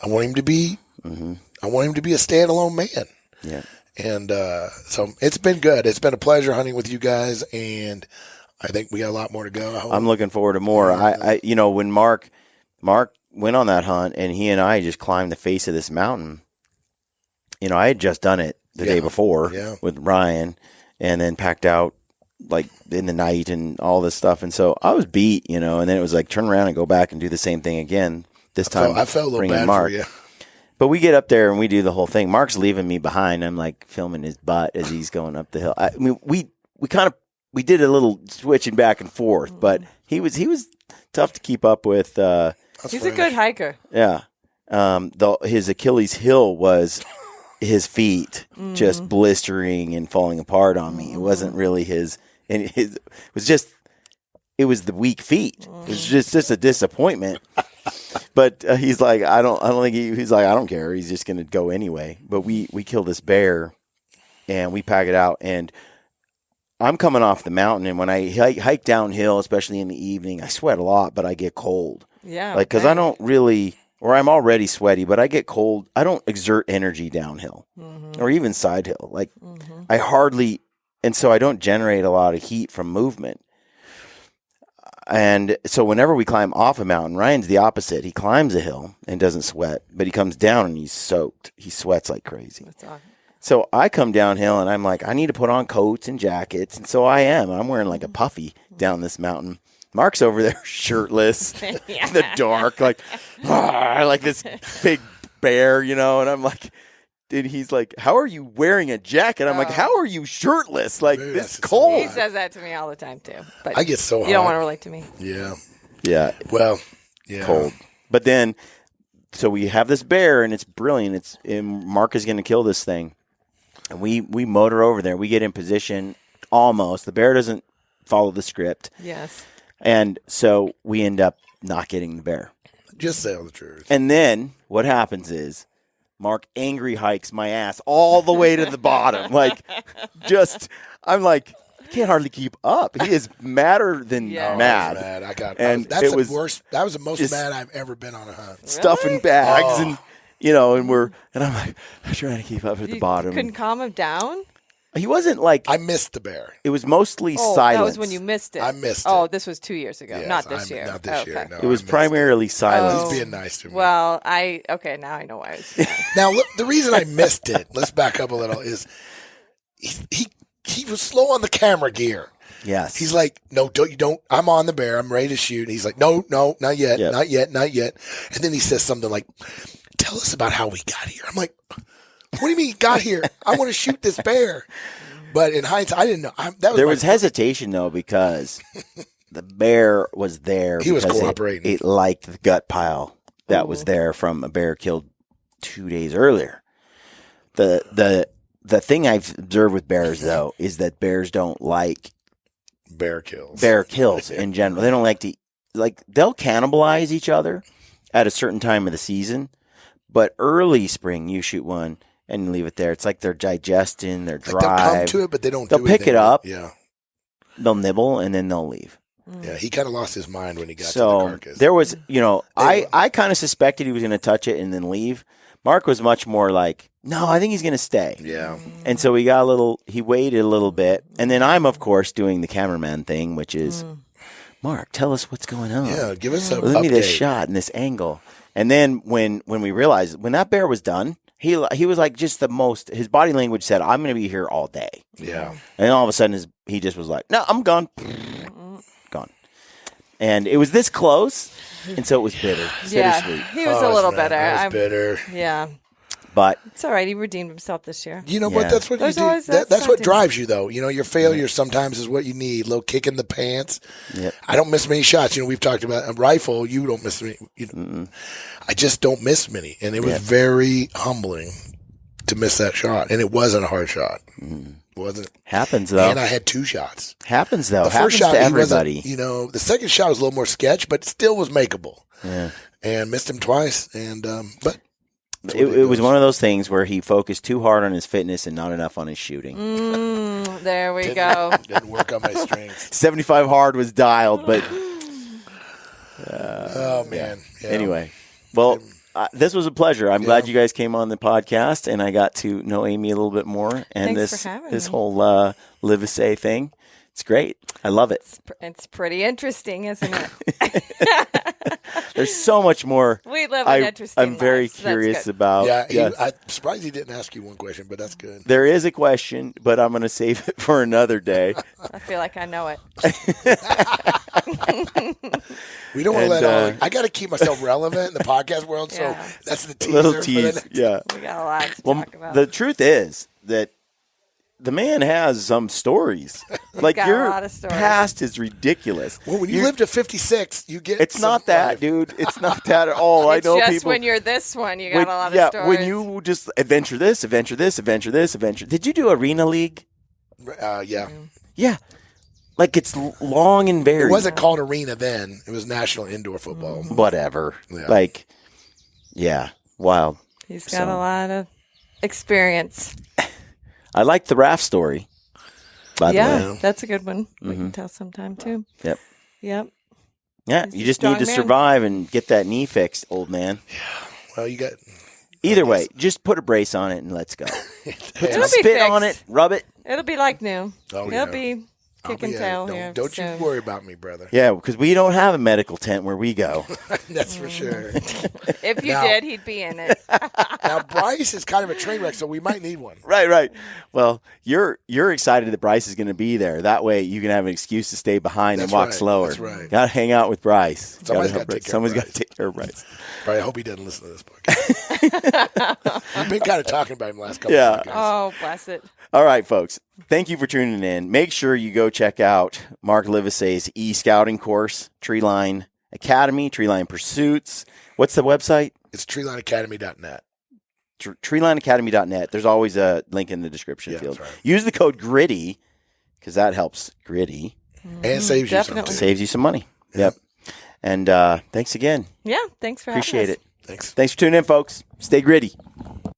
I want him to be, I want him to be a standalone man. Yeah. And so it's been good. It's been a pleasure hunting with you guys, and I think we got a lot more to go. I'm looking forward to more. I when Mark went on that hunt, and he and I just climbed the face of this mountain. I had just done it the day before with Ryan, and then packed out like in the night and all this stuff, and so I was beat, and then it was like turn around and go back and do the same thing again. This time, I felt a little bad Mark. for you. But we get up there and we do the whole thing. Mark's leaving me behind. I'm like filming his butt as he's going up the hill. I mean, we did a little switching back and forth, but he was tough to keep up with. He's a good hiker. Yeah. His Achilles heel was his feet just blistering and falling apart on me. It wasn't really it was the weak feet. It was just a disappointment. But he's like, I don't think he's like, I don't care. He's just going to go anyway. But we kill this bear and we pack it out. And I'm coming off the mountain. And when I hike downhill, especially in the evening, I sweat a lot, but I get cold. Yeah. Like, cause I don't really, or I'm already sweaty, but I get cold. I don't exert energy downhill or even side hill. Like I hardly, and so I don't generate a lot of heat from movement. And so whenever we climb off a mountain, Ryan's the opposite. He climbs a hill and doesn't sweat, but he comes down and he's soaked. He sweats like crazy. That's awesome. So I come downhill and I'm like, I need to put on coats and jackets. And so I am. I'm wearing like a puffy down this mountain. Mark's over there shirtless in the dark, like this big bear, and I'm like, and he's like, how are you wearing a jacket? I'm like, how are you shirtless? Like, Dude, it's cold. He says that to me all the time, too. But I get so hot. You don't want to relate to me. Yeah. Yeah. Well, yeah. Cold. But then, so we have this bear, and it's brilliant. And Mark is going to kill this thing. And we motor over there. We get in position almost. The bear doesn't follow the script. Yes. And so we end up not getting the bear. Just say the truth. And then what happens is, Mark angry hikes my ass all the way to the bottom. I'm like, I can't hardly keep up. He is madder than mad. That's the worst. That was the most mad I've ever been on a hunt. Really? Stuffing bags and I'm like, I'm trying to keep up at the bottom. Couldn't calm him down? He wasn't like. I missed the bear. It was mostly silence. That was when you missed it. I missed it. Oh, this was 2 years ago, Yes, not this year. Not this year. No, it was primarily silence. He's being nice to me. Well, now I know why I was. Now, look, the reason I missed it, let's back up a little, is he was slow on the camera gear. Yes. He's like, no, don't. I'm on the bear. I'm ready to shoot. And he's like, no, not yet, not yet. And then he says something like, tell us about how we got here. I'm like, what do you mean you got here? I want to shoot this bear. But in hindsight, I didn't know. There was hesitation, though, because the bear was there. He was cooperating. It liked the gut pile that was there from a bear killed 2 days earlier. The thing I've observed with bears, though, is that bears don't like bear kills in general. They don't like to, they'll cannibalize each other at a certain time of the season. But early spring, you shoot one and leave it there. It's like they're digesting, they're dry. They'll come to it, but they don't. They'll pick it up. Yeah. They'll nibble and then they'll leave. Yeah, he kind of lost his mind when he got to the carcass. There was, I kind of suspected he was going to touch it and then leave. Mark was much more like, no, I think he's going to stay. Yeah. And so he waited a little bit. And then I'm, of course, doing the cameraman thing, which is, Mark, tell us what's going on. Yeah, give us a Let me this shot and this angle. And then when we realized, when that bear was done, he was like just the most, his body language said, I'm going to be here all day. Yeah. And all of a sudden he just was like, no, I'm gone. Gone. And it was this close, and so it was bitter. Bittersweet. He was a little bitter. I was bitter. Yeah. But it's all right. He redeemed himself this year. You know what? That's what you do. That's what drives you, though. Your failure sometimes is what you need. Low kick in the pants. Yep. I don't miss many shots. We've talked about a rifle. You don't miss many. I just don't miss many. And it was very humbling to miss that shot. And it wasn't a hard shot. Wasn't. Happens, though. And I had 2 shots. Happens, though. The first shot, to everybody. The second shot was a little more sketch, but still was makeable. Yeah. And missed him twice. And but. It was one of those things where he focused too hard on his fitness and not enough on his shooting. There we go. Didn't work on my strengths. 75 hard was dialed, but oh man. Yeah. Anyway, well, this was a pleasure. I'm glad you guys came on the podcast, and I got to know Amy a little bit more. And Thanks for having this me. whole Livesay thing, it's great. I love it. It's pretty interesting, isn't it? There's so much more. We live an interesting I'm very lives. curious about. Yeah, I'm surprised he didn't ask you one question, but that's good. There is a question, but I'm going to save it for another day. I feel like I know it. We don't want to let on. I got to keep myself relevant in the podcast world, so that's the teaser. Little tease, We got a lot to talk about. The truth is that the man has some stories. Like your past is ridiculous. Well, when you live to 56, you get. It's not that, life. Dude. It's not that at all. It's I know just people. When you're this one, you got a lot of stories. When you just adventure this, adventure this, adventure this, adventure. Did you do Arena League? Yeah. Yeah. Like it's long and varied. It wasn't called Arena then. It was National Indoor Football. Whatever. Yeah. Wild. He's got a lot of experience. I like the raft story. By the way. That's a good one. We can tell sometime too. Yep. Yeah, you just need to survive and get that knee fixed, old man. Yeah. Well, you got. Either way, just put a brace on it and let's go. Put some spit fixed. on it, rub it. It'll be like new. It'll be kicking tail here. Don't you worry about me, brother. Yeah, because we don't have a medical tent where we go. That's for sure. If you did, he'd be in it. Now, Bryce is kind of a train wreck, so we might need one. Right. Well, you're excited that Bryce is going to be there. That way you can have an excuse to stay behind and walk slower. That's right. Got to hang out with Bryce. Someone's got to take care of Bryce. Right, I hope he doesn't listen to this podcast. We've been kind of talking about him the last couple of podcasts. Oh, bless it. All right, folks. Thank you for tuning in. Make sure you go check out Mark Livesay's e-scouting course, Treeline Academy, Treeline Pursuits. What's the website? It's treelineacademy.net. Treelineacademy.net. There's always a link in the description field. That's right. Use the code GRITTY because that helps Gritty. And saves you some, too. Saves you some money. Yep. And thanks again. Yeah, thanks for having us. Appreciate it. Thanks. Thanks for tuning in, folks. Stay gritty.